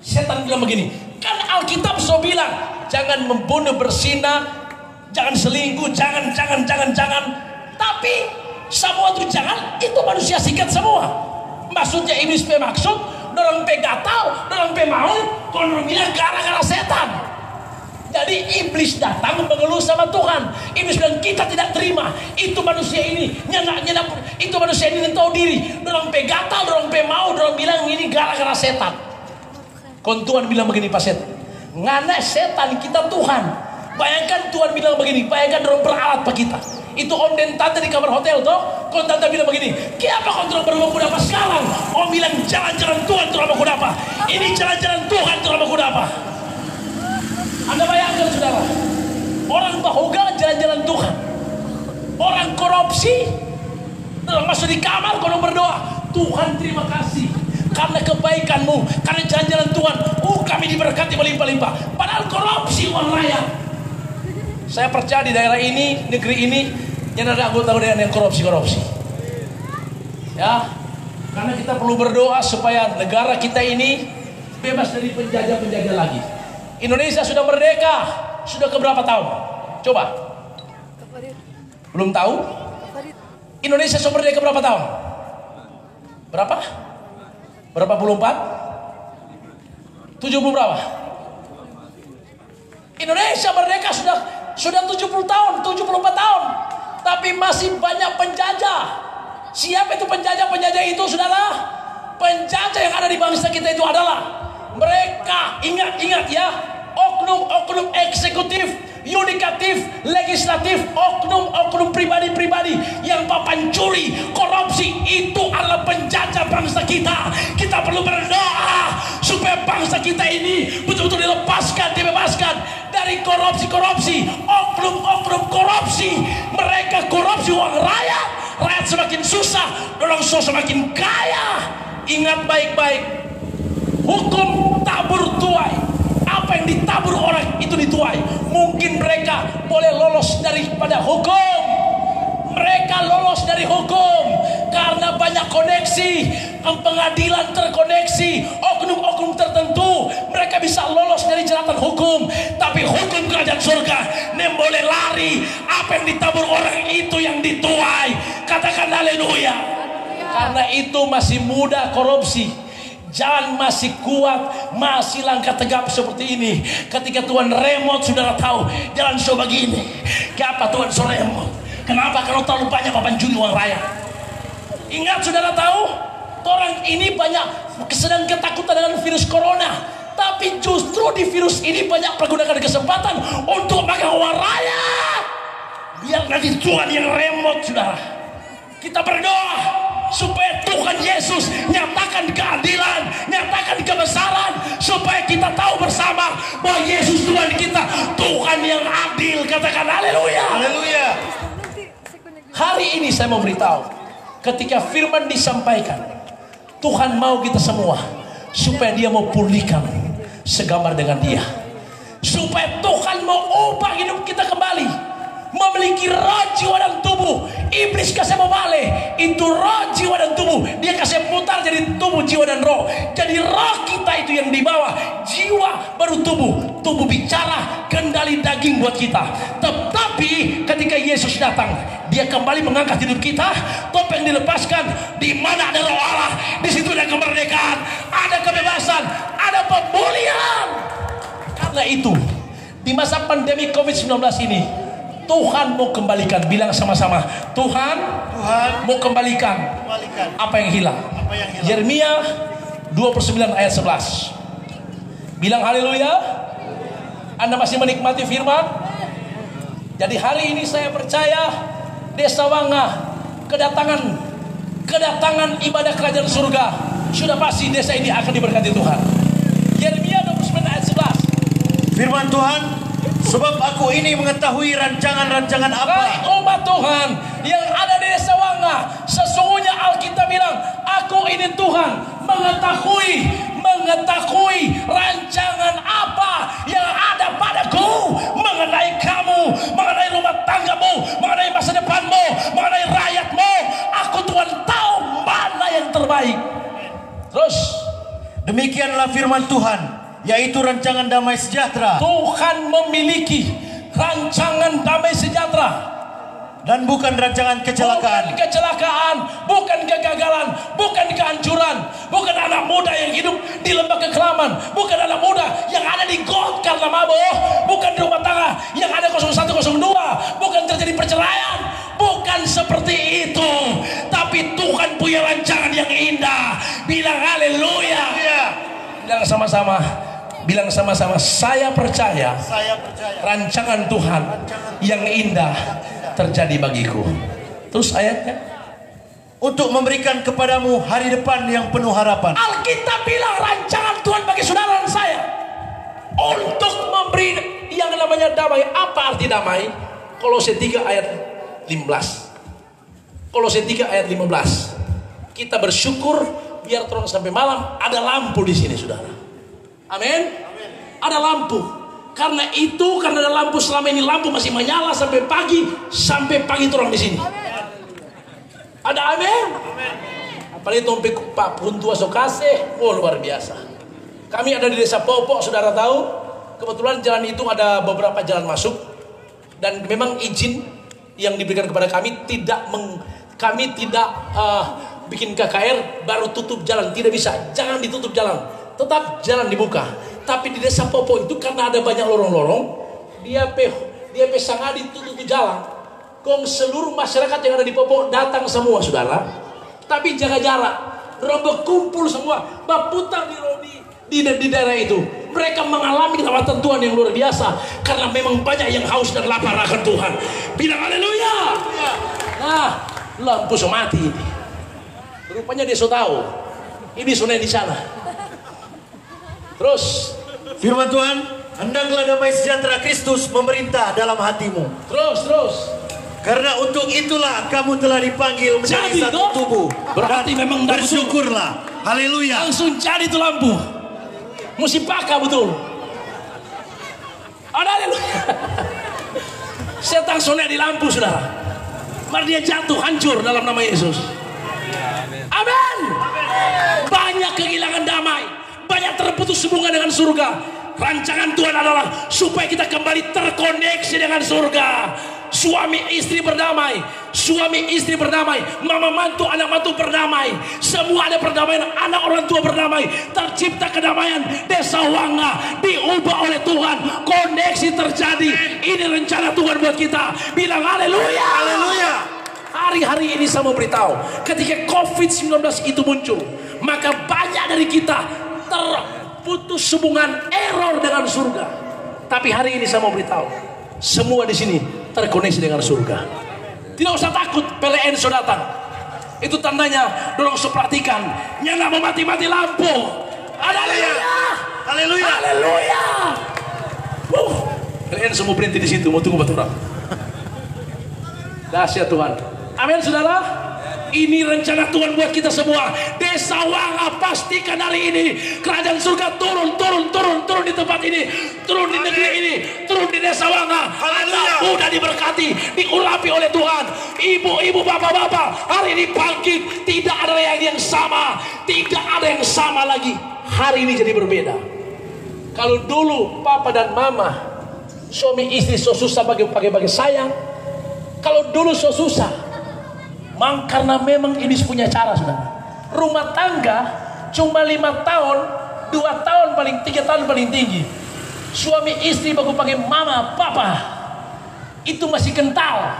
Setan bilang begini, kan Alkitab so bilang, jangan membunuh berzina, jangan selingkuh, jangan. Tapi semua itu jangan, itu manusia sikat semua. Maksudnya iblis bermaksud, dorong gatal, dorong mau, kalau bilang gara-gara setan. Jadi iblis datang mengeluh sama Tuhan. Iblis bilang kita tidak terima. Itu manusia ini nyenak. Itu manusia ini tahu diri. Dorong gatal, dorong mau, dorong bilang ini gara-gara setan. Kon Tuhan bilang begini pas setan, ngana setan kita Tuhan. Bayangkan Tuhan bilang begini, bayangkan dorong peralat pak kita. Itu om dan tante di kamar hotel toh. Kon tante bilang begini, kenapa kau dorong berumah kuda apa sekarang? Om bilang jalan-jalan Tuhan dorong kuda apa? Ini jalan-jalan Tuhan dorong kuda apa? Anda bayangkan saudara, orang bahoga jalan-jalan Tuhan, orang korupsi dalam masuk di kamar kalau berdoa, Tuhan terima kasih karena kebaikanmu, karena jalan-jalan Tuhan, kami diberkati berlimpah-limpah. Padahal korupsi uang rakyat. Saya percaya di daerah ini, negeri ini, yang ada anggota yang korupsi. Ya, karena kita perlu berdoa supaya negara kita ini bebas dari penjajah-penjajah lagi. Indonesia sudah merdeka, sudah keberapa tahun? Coba. Belum tahu? Indonesia sudah merdeka berapa tahun? Berapa? Berapa puluh 4? 70 berapa? Indonesia merdeka sudah 70 tahun, 74 tahun. Tapi masih banyak penjajah. Siapa itu penjajah? Penjajah itu saudara, penjajah yang ada di bangsa kita itu adalah mereka, ingat ya, oknum-oknum eksekutif yudikatif, legislatif, oknum-oknum pribadi-pribadi yang papancuri, korupsi, itu adalah penjajah bangsa kita. Kita perlu berdoa supaya bangsa kita ini betul-betul dilepaskan, dibebaskan dari korupsi, oknum-oknum korupsi. Mereka korupsi uang rakyat, rakyat semakin susah, dolongso semakin kaya. Ingat baik-baik, hukum tabur tuai. Apa yang ditabur orang itu dituai. Mungkin mereka boleh lolos daripada hukum. Mereka lolos dari hukum karena banyak koneksi, pengadilan terkoneksi, oknum-oknum tertentu. Mereka bisa lolos dari jeratan hukum. Tapi hukum kerajaan surga nem boleh lari. Apa yang ditabur orang itu yang dituai. Katakan haleluya. Karena itu masih muda korupsi. Jalan masih kuat, masih langkah tegap seperti ini. Ketika Tuhan remote, saudara tahu jalan so begini. Kenapa Tuhan so remote? Kenapa? Kalau terlalu banyak papancuri uang rakyat. Ingat, saudara tahu, orang ini banyak sedang ketakutan dengan virus corona. Tapi justru di virus ini banyak pergunakan kesempatan untuk makan uang rakyat. Biar nanti Tuhan yang remote, saudara. Kita berdoa supaya Tuhan Yesus nyatakan keadilan, nyatakan kebesaran, supaya kita tahu bersama bahwa Yesus Tuhan kita, Tuhan yang adil. Katakan haleluya. Haleluya. Hari ini saya mau beritahu, ketika firman disampaikan, Tuhan mau kita semua supaya Dia mau pulihkan segambar dengan Dia, supaya Tuhan mau ubah hidup kita kembali, memiliki roh, jiwa dan tubuh. Iblis kasih mau balik, itu roh, jiwa dan tubuh. Dia kasih putar jadi tubuh, jiwa dan roh. Jadi roh kita itu yang dibawa, jiwa baru tubuh. Tubuh bicara, kendali daging buat kita. Tetapi ketika Yesus datang, Dia kembali mengangkat hidup kita. Topeng dilepaskan. Di mana ada roh Allah, di situ ada kemerdekaan, ada kebebasan, ada pemulihan. Karena itu, di masa pandemi COVID-19 ini, Tuhan mau kembalikan. Bilang sama-sama, Tuhan mau kembalikan apa yang hilang. Yeremia 29 ayat 11. Bilang haleluya. Anda masih menikmati firman? Jadi hari ini saya percaya Desa Wanga kedatangan ibadah kerajaan surga, sudah pasti desa ini akan diberkati Tuhan. Yeremia 29 ayat 11. Firman Tuhan, sebab aku ini mengetahui rancangan-rancangan apa. Hai umat Tuhan yang ada di Desa Wanga, sesungguhnya Alkitab bilang, aku ini Tuhan mengetahui rancangan apa yang ada padaku mengenai kamu, mengenai rumah tanggamu, mengenai masa depanmu, mengenai rakyatmu. Aku Tuhan tahu mana yang terbaik. Terus Demikianlah firman Tuhan, yaitu rancangan damai sejahtera. Tuhan memiliki rancangan damai sejahtera. Dan bukan rancangan kecelakaan. Bukan kecelakaan, bukan kegagalan, bukan kehancuran, bukan anak muda yang hidup di lembah kekelaman, bukan anak muda yang ada di got karena mabuk, bukan di rumah tangga yang ada 0102, bukan terjadi perceraian, bukan seperti itu. Tapi Tuhan punya rancangan yang indah. Bilang haleluya. Bilang sama-sama, saya percaya rancangan Tuhan yang indah terjadi bagiku. Terus ayatnya, untuk memberikan kepadamu hari depan yang penuh harapan. Alkitab bilang rancangan Tuhan bagi saudara dan saya untuk memberi yang namanya damai. Apa arti damai? Kolose 3 ayat 15. Kolose 3 ayat 15. Kita bersyukur biar terus sampai malam ada lampu di sini, saudara. Amin. Ada lampu. Karena ada lampu, selama ini lampu masih menyala sampai pagi orang di sini. Ada amin. Apalagi tompe Pak Puntua Sokase, luar biasa. Kami ada di Desa Popok, saudara tahu. Kebetulan jalan itu ada beberapa jalan masuk, dan memang izin yang diberikan kepada kami kami tidak bikin KKR baru tutup jalan, tidak bisa. Jangan ditutup jalan, tetap jalan dibuka. Tapi di Desa Popo itu karena ada banyak lorong-lorong, dia sangat ditutup jalan. Kong seluruh masyarakat yang ada di Popo datang semua, saudara. Tapi jaga jarak, rombak kumpul semua, baputar di daerah itu. Mereka mengalami keselamatan Tuhan yang luar biasa karena memang banyak yang haus dan lapar akan Tuhan. Bilang haleluya. Nah, lampu so mati ini. Rupanya dia so tahu. Ini sunai di sana. Terus Firman Tuhan, hendaklah damai sejahtera Kristus memerintah dalam hatimu. Terus. Karena untuk itulah kamu telah dipanggil menjadi Jadi, satu tubuh. berarti Dan memang bersyukurlah. Haleluya. langsung jadi itu lampu. Mesti pakai betul. Haleluya. Setan sunai di lampu, saudara. Mari dia jatuh hancur dalam nama Yesus. Amin. Banyak kehilangan damai, banyak terputus hubungan dengan surga. Rancangan Tuhan adalah supaya kita kembali terkoneksi dengan surga. Suami istri berdamai, mama mantu, anak mantu berdamai, semua ada perdamaian, anak orang tua berdamai, tercipta kedamaian. Desa Wanga diubah oleh Tuhan, koneksi terjadi. Ini rencana Tuhan buat kita. Bilang haleluya. Haleluya. Hari-hari ini saya mau beritahu, ketika COVID-19 itu muncul, maka banyak dari kita terputus hubungan error dengan surga. Tapi hari ini saya mau beritahu, semua di sini terkoneksi dengan surga. Tidak usah takut PLN sudah datang. Itu tandanya, dorong perhatikan, nyala mati-mati lampu. Haleluya. Haleluya. Haleluya. PLN semua berhenti di situ, mau tunggu batu orang. Dahsyat Tuhan. Amin saudara. Ini rencana Tuhan buat kita semua. Desa Wanga, pastikan hari ini kerajaan surga turun di tempat ini, turun di negeri ini, turun di Desa Wanga. Anak muda diberkati, diurapi oleh Tuhan. Ibu-ibu, bapak-bapak, hari ini bangkit. Tidak ada yang sama, tidak ada yang sama lagi. Hari ini jadi berbeda. Kalau dulu papa dan mama, suami istri so susah bagi sayang. Kalau dulu so susah, karena memang ini punya cara, saudara. Rumah tangga cuma 5 tahun, 2 tahun paling 3 tahun paling tinggi. Suami istri baru pakai mama, papa, itu masih kental.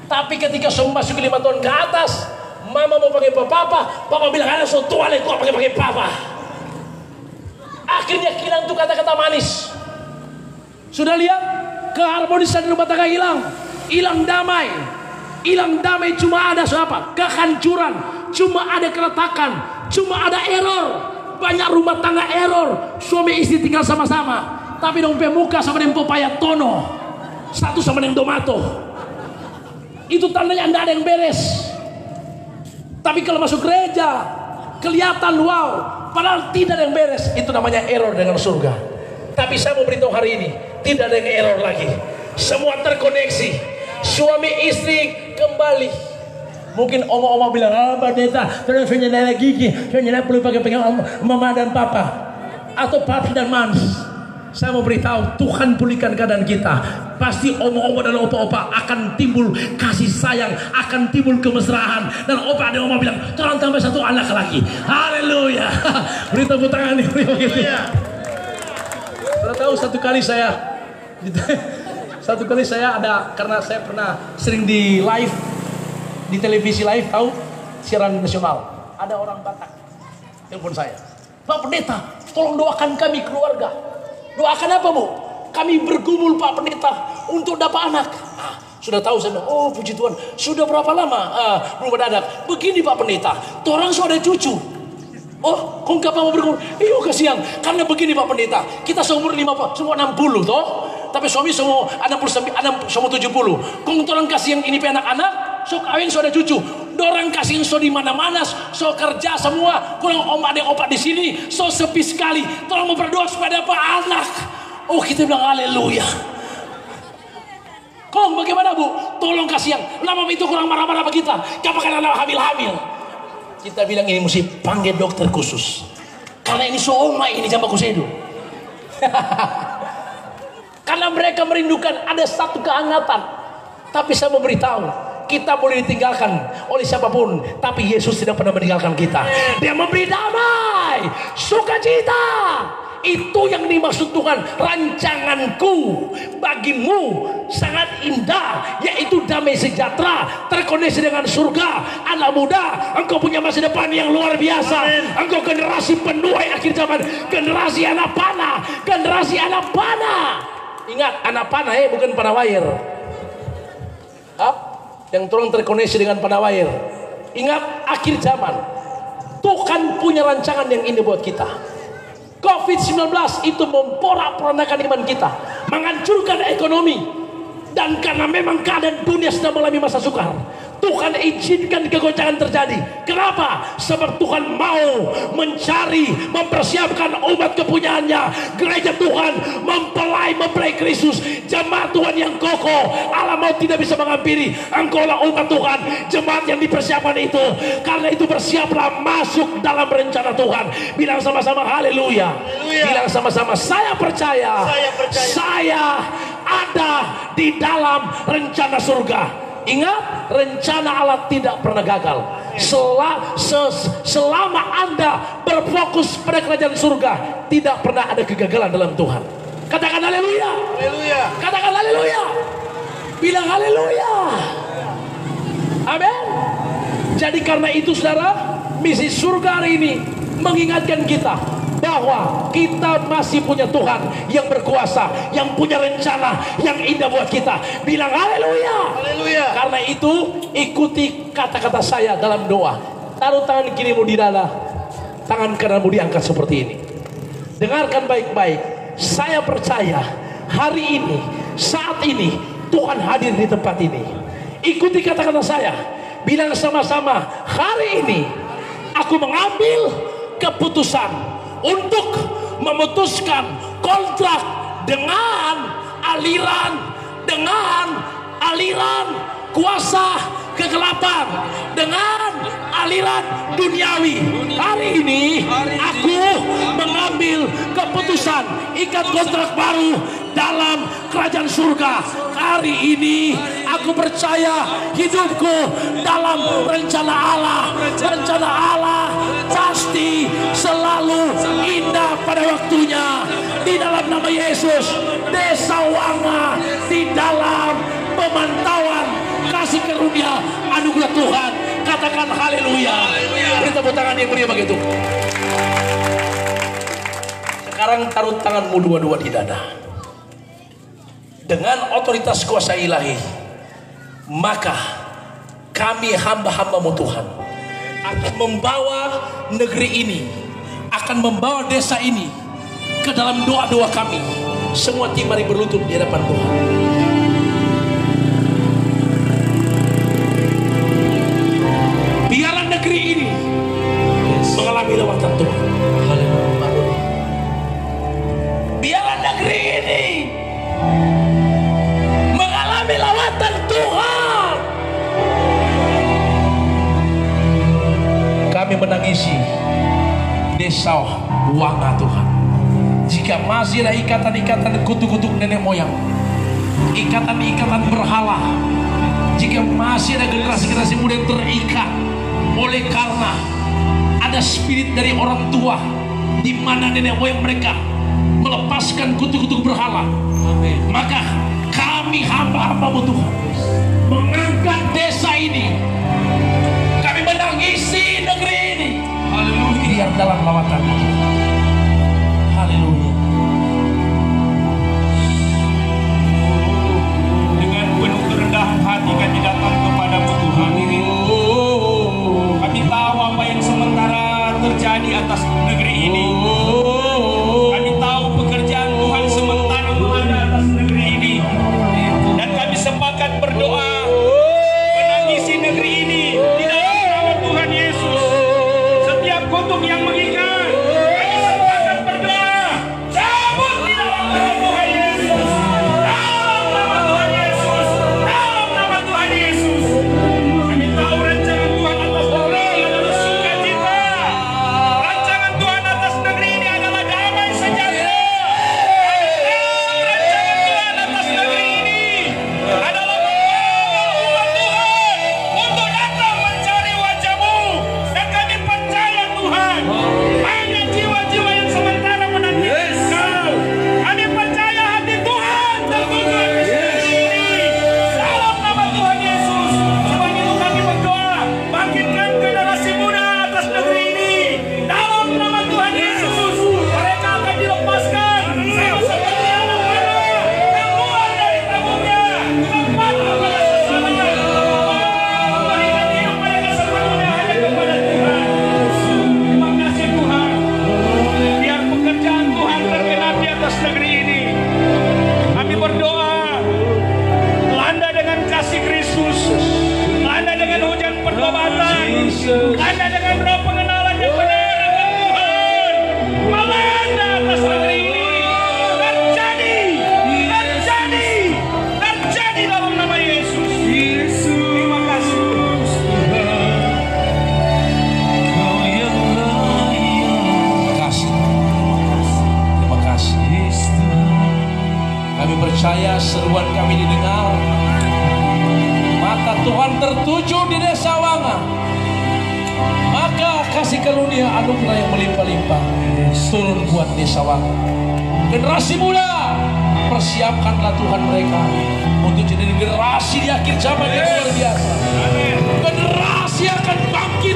Tapi ketika sudah masuk 5 tahun ke atas, mama mau pakai papa, papa bilang ada so tua lagi kok pakai papa. Akhirnya hilang tuh kata-kata manis. Sudah lihat keharmonisan rumah tangga hilang damai. Hilang damai, cuma ada siapa? Kehancuran, cuma ada keretakan, cuma ada error. Banyak rumah tangga error. Suami istri tinggal sama-sama, tapi dong pemuka sama dengan pepaya tono, satu sama dengan tomato. Itu tandanya anda ada yang beres. Tapi kalau masuk gereja kelihatan wow, padahal tidak ada yang beres. Itu namanya error dengan surga. Tapi saya mau beritahu hari ini, tidak ada yang error lagi. Semua terkoneksi. Suami istri kembali. Mungkin oma-oma bilang, pendeta, terus saya nyala gigi, saya nyala perlu pakai mama dan papa, atau papi dan mams. Saya mau beritahu, Tuhan pulihkan keadaan kita. Pasti oma-oma dan opa-opa akan timbul kasih sayang, akan timbul kemesraan. Dan opa dan oma bilang, tolong tambah 1 anak lagi. Haleluya. Beri tepuk tangan nih. Pernah tahu satu kali saya ada, karena saya pernah sering di live, di televisi live, tahu siaran nasional, ada orang Batak telepon saya, Pak Pendeta, tolong doakan kami keluarga. Doakan apa Bu? Kami bergumul Pak Pendeta untuk dapat anak. Sudah tahu saya bilang, oh puji Tuhan, sudah berapa lama belum mendadak? Begini Pak Pendeta, orang sudah ada cucu. Oh, kok kapan mau bergumul? Iya kasihan, karena begini Pak Pendeta, kita seumur 50, semua 60 toh. Tapi suami semua 69, semua 70. Kung orang kasih yang ini anak-anak, so kawin so ada cucu. Dorang kasih yang so di mana-mana, so kerja semua. Kurang om ada opak di sini, so sepi sekali. Tolong mau berdoa supaya dapat anak. Oh kita bilang haleluya. Kong bagaimana Bu? Tolong kasih yang lama itu kurang marah-marah sama kita. Kapan anak hamil-hamil? Kita bilang ini mesti panggil dokter khusus. Karena ini so oma ini jamba kusedo. Karena mereka merindukan ada satu kehangatan. Tapi saya mau beritahu, kita boleh ditinggalkan oleh siapapun, tapi Yesus tidak pernah meninggalkan kita. Dia memberi damai, sukacita. Itu yang dimaksud Tuhan. Rancanganku bagimu sangat indah, yaitu damai sejahtera, terkoneksi dengan surga. Anak muda, engkau punya masa depan yang luar biasa. Engkau generasi penuai akhir zaman, generasi anak panah, generasi anak panah. Ingat, anak panah bukan panawir. Yang tolong terkoneksi dengan panawir. Ingat, akhir zaman Tuhan punya rancangan yang indah buat kita. COVID-19 itu memporak-porandakan iman kita, menghancurkan ekonomi, dan karena memang keadaan dunia sedang mengalami masa sukar, Tuhan izinkan kegoncangan terjadi. Kenapa? Sebab Tuhan mau mencari, mempersiapkan umat kepunyaannya. Gereja Tuhan mempelai Kristus, jemaat Tuhan yang kokoh. Alam maut tidak bisa menghampiri. Engkaulah umat Tuhan, jemaat yang dipersiapkan itu. Karena itu bersiaplah masuk dalam rencana Tuhan. Bilang sama-sama haleluya. Bilang sama-sama saya percaya. Saya ada di dalam rencana surga. Ingat, rencana Allah tidak pernah gagal. Selama Anda berfokus pada kerajaan surga, tidak pernah ada kegagalan dalam Tuhan. Katakan haleluya. Katakan haleluya. Bilang haleluya. Amin. Jadi karena itu saudara, misi surga hari ini mengingatkan kita bahwa kita masih punya Tuhan yang berkuasa, yang punya rencana yang indah buat kita. Bilang haleluya. Karena itu ikuti kata-kata saya dalam doa. Taruh tangan kirimu di dada, tangan kananmu diangkat seperti ini. Dengarkan baik-baik. Saya percaya hari ini, saat ini Tuhan hadir di tempat ini. Ikuti kata-kata saya. Bilang sama-sama, hari ini aku mengambil keputusan untuk memutuskan kontrak dengan aliran kuasa kegelapan, dengan aliran duniawi. Hari ini aku mengambil keputusan ikat kontrak baru dalam kerajaan surga. Hari ini aku percaya hidupku dalam rencana Allah. Rencana Allah pasti selalu indah pada waktunya. Di dalam nama Yesus, Desa Wanga di dalam pemantauan kasih karunia anugerah Tuhan. Katakan haleluya. Beri tepuk tangan yang meriah begitu. Sekarang taruh tanganmu dua-dua di dada. Dengan otoritas kuasa ilahi, maka kami hamba-hambamu Tuhan akan membawa negeri ini, akan membawa desa ini ke dalam doa-doa kami. Semua tim mari berlutut di hadapan Tuhan. Biarlah negeri ini mengalami lawatan Tuhan. Biarlah negeri ini mengalami lawatan Tuhan. Kami menangisi Desa Wanga Tuhan. Jika masih ada ikatan-ikatan kutuk-kutuk nenek moyang, ikatan-ikatan berhala, jika masih ada generasi-generasi muda yang terikat oleh karena ada spirit dari orang tua di mana nenek moyang mereka melepaskan kutuk-kutuk berhala, maka kami hamba-hambamu Tuhan mengangkat desa ini. Kami menangisi negeri ini. Haleluya. Biar dalam lawatan. Haleluya. Dengan penuh kerendahan hati kami datang kepadamu Tuhan. Kami tahu apa yang sementara terjadi atas negeri ini. Kami tahu pekerjaan Tuhan sementara ada atas negeri ini. Dan kami sepakat berdoa menangisi negeri ini di dalam nama Tuhan Yesus. Setiap kutuk yang mengikat, kami percaya seruan kami didengar. Mata Tuhan tertuju di desa Wanga. Maka kasih karunia anugerah yang melimpah-limpah turun buat desa Wanga. Generasi muda, persiapkanlah Tuhan mereka untuk jadi generasi di akhir zaman yang luar biasa. Generasi akan bangkit,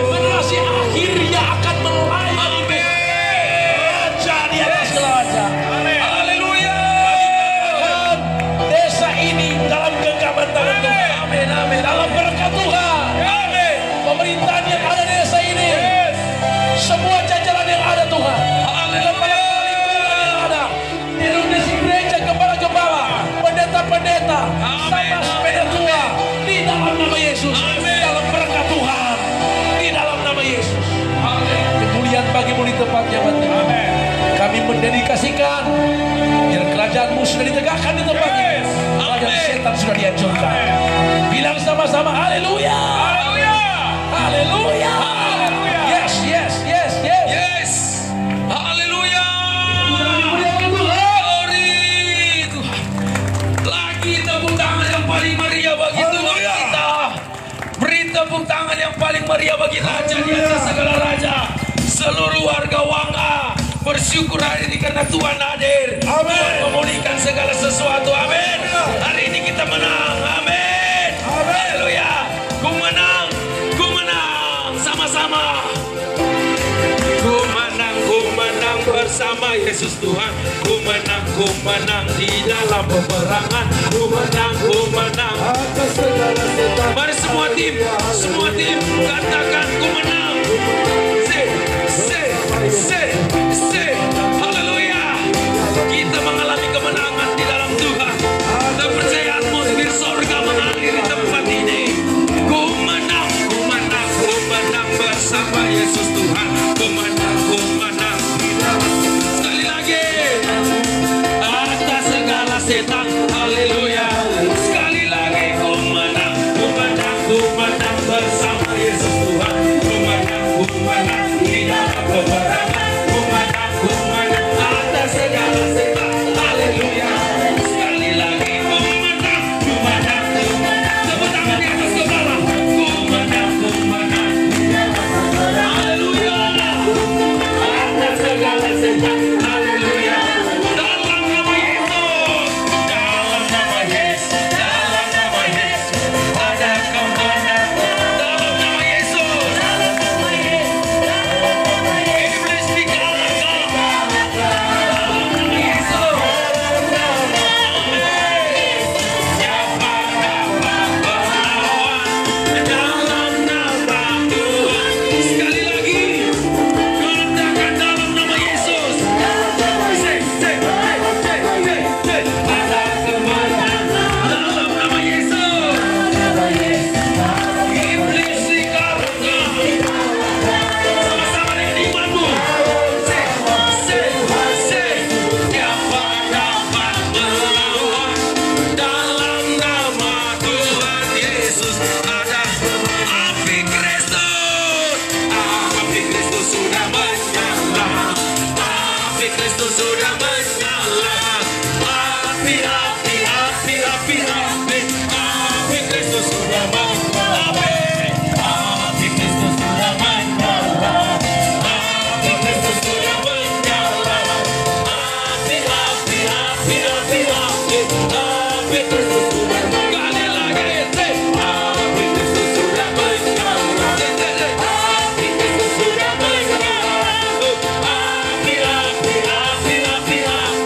generasi akhirnya akan melayani Raja di atas raja. Haleluya. Desa ini dalam genggaman tangan Tuhan. Amin, amin. Dalam berkat Tuhan. Amin. Pemerintahan yang ada di desa ini, semua jajaran yang ada Tuhan. Haleluya. Gereja kepala-kepala, pendeta-pendeta, sama sepeda tua di dalam nama Yesus, dalam berkat Tuhan, di dalam nama Yesus. Kemuliaan bagimu di tempat jabatan. Kami mendedikasikan biar kerajaanmu sudah ditegakkan di tempat ini. Kerajaan setan sudah dihancurkan. Bilang sama-sama haleluya. Haleluya. Haleluya. Yes, yes, yes, yes. Yes. Haleluya. Tepuk tangan yang paling meriah bagi Tuhan kita. Beri tepuk tangan yang paling meriah bagi Raja di atas segala raja. Seluruh warga Wanga bersyukur hari ini karena Tuhan hadir. Tuhan memulihkan segala sesuatu. Amin. Hari ini kita menang. Amin. Haleluya. Ku menang. Ku menang sama-sama. Ku menang bersama Yesus Tuhan. Ku menang di dalam peperangan. Ku menang atas segala setan. Mari semua tim katakan ku menang. Haleluya. Kita mengalami kemenangan di dalam Tuhan. Terpercaya atmosfer surga mengalir di tempat ini. Ku menang bersama Yesus Tuhan. Ku menang sekali lagi atas segala setan. Haleluya. Sekali lagi ku menang bersama Yesus Tuhan. Ku menang di dalam peperangan. Ku menang atas segala setan. Haleluya. Sekali lagi ku menang. Tepuk tangan di atas kepala. Ku menang. Haleluya. Atas segala setan. Haleluya. Dalam nama Yesus. Dalam nama Yesus. Dalam nama Yesus. Ada kemenangan. Dalam nama Yesus. Dalam nama Yesus. Iblis dikalahkan. Dalam nama Yesus. Siapa dapat berlawan dalam nama Tuhan? Sekali lagi. Katakan dalam nama Yesus. Ada kemenangan dalam nama Yesus. Iblis dikalahkan. Sama-sama dengan imanmu. Siapa dapat melawan dalam nama Tuhan Yesus? Ada api Kristus. Api Kristus sudah menyala. Api Kristus sudah menyala. Api Kristus sudah menyala. Api Kristus sudah menyala. Api Kristus sudah menyala. Api Kristus sudah sekali lagi. Api Kristus sudah menyala. Api Kristus sudah menyala. Api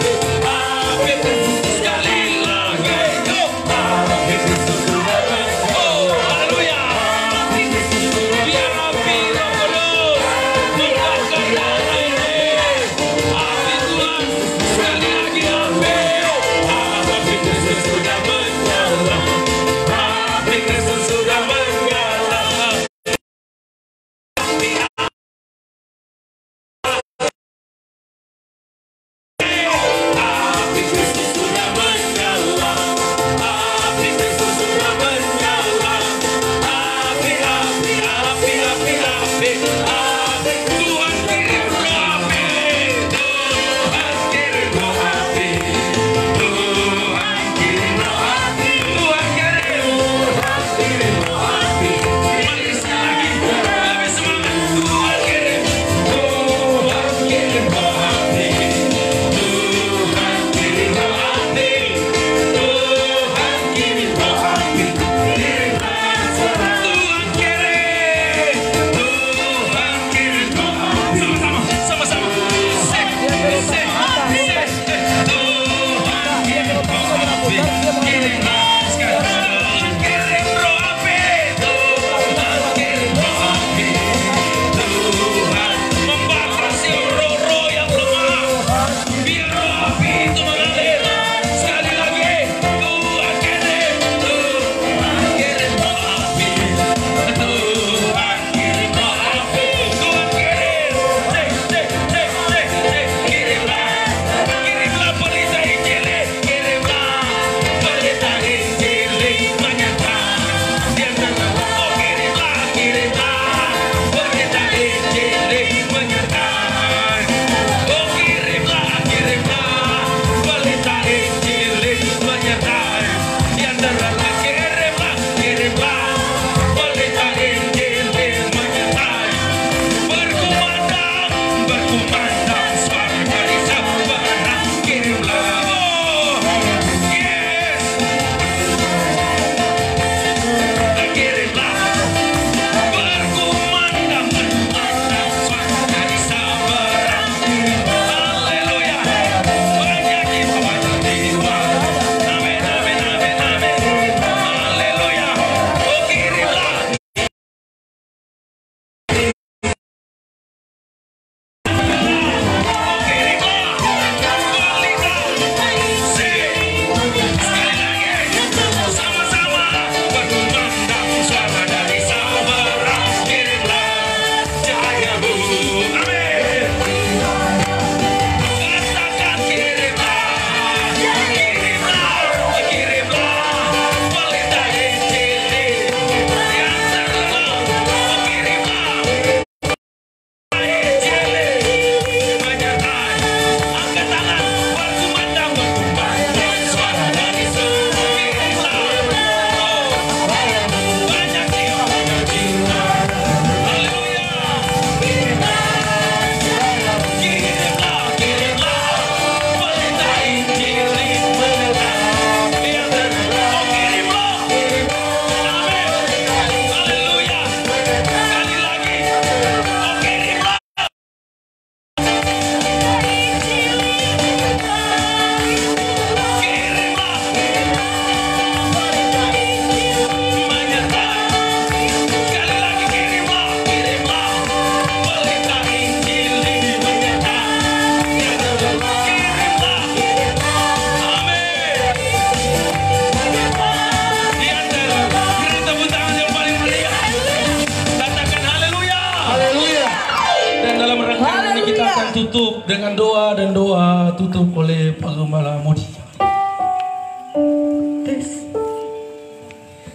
dengan doa dan doa tutup oleh Pak Gembala Modi.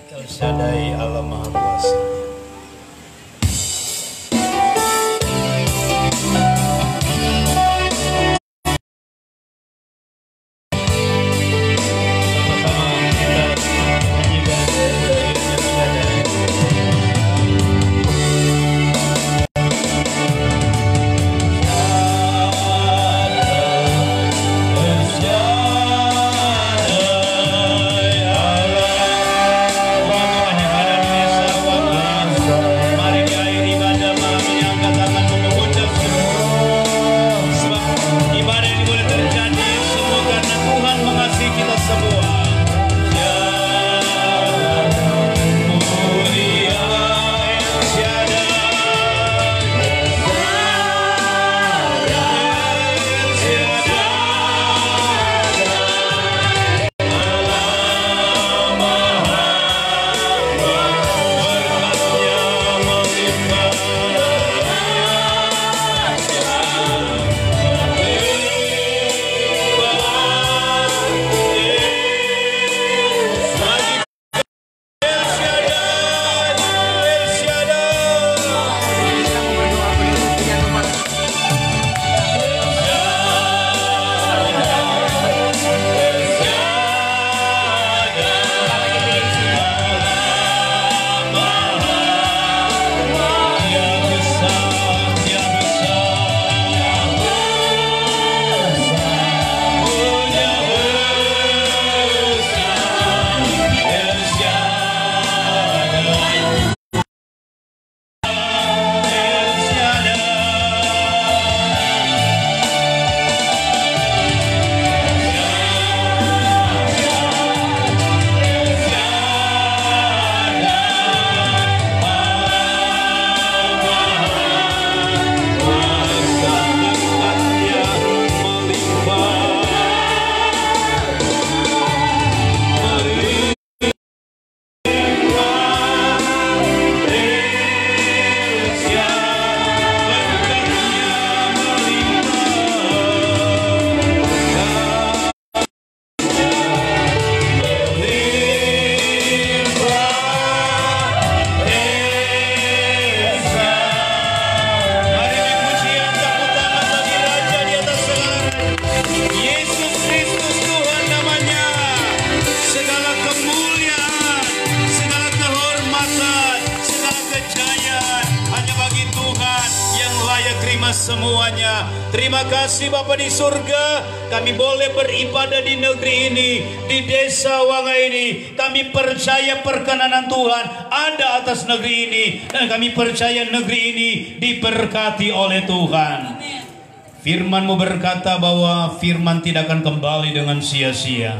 El Shaddai Allah Maha Kuasa. Semuanya. Terima kasih Bapa di surga, kami boleh beribadah di negeri ini, di desa Wanga ini. Kami percaya perkenanan Tuhan ada atas negeri ini, dan kami percaya negeri ini diberkati oleh Tuhan. Firman-Mu berkata bahwa firman tidak akan kembali dengan sia-sia,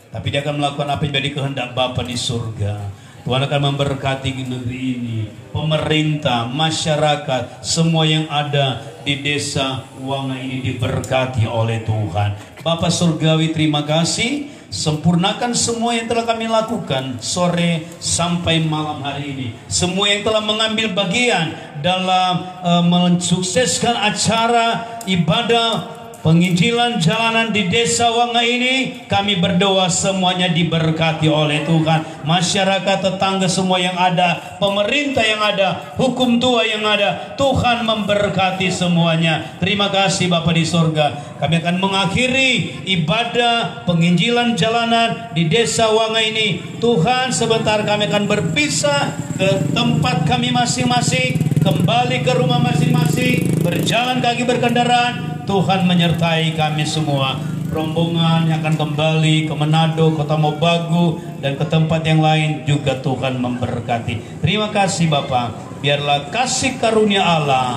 tapi dia akan melakukan apa yang menjadi kehendak Bapa di surga. Tuhan akan memberkati negeri ini, pemerintah, masyarakat, semua yang ada di desa Wanga ini diberkati oleh Tuhan. Bapa Surgawi, terima kasih. Sempurnakan semua yang telah kami lakukan sore sampai malam hari ini. Semua yang telah mengambil bagian dalam mensukseskan acara ibadah penginjilan jalanan di desa Wanga ini, kami berdoa semuanya diberkati oleh Tuhan. Masyarakat, tetangga, semua yang ada, pemerintah yang ada, hukum tua yang ada, Tuhan memberkati semuanya. Terima kasih Bapa di surga. Kami akan mengakhiri ibadah penginjilan jalanan di desa Wanga ini. Tuhan, sebentar kami akan berpisah ke tempat kami masing-masing, kembali ke rumah masing-masing, berjalan kaki berkendaraan. Tuhan menyertai kami semua. Rombongan yang akan kembali ke Manado, Kota Mobagu, dan ke tempat yang lain juga Tuhan memberkati. Terima kasih Bapa. Biarlah kasih karunia Allah,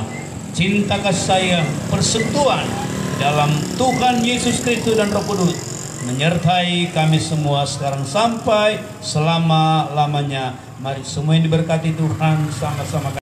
cinta kasih sayang, persekutuan dalam Tuhan Yesus Kristus dan Roh Kudus menyertai kami semua sekarang sampai selama-lamanya. Mari semua yang diberkati Tuhan sama-sama.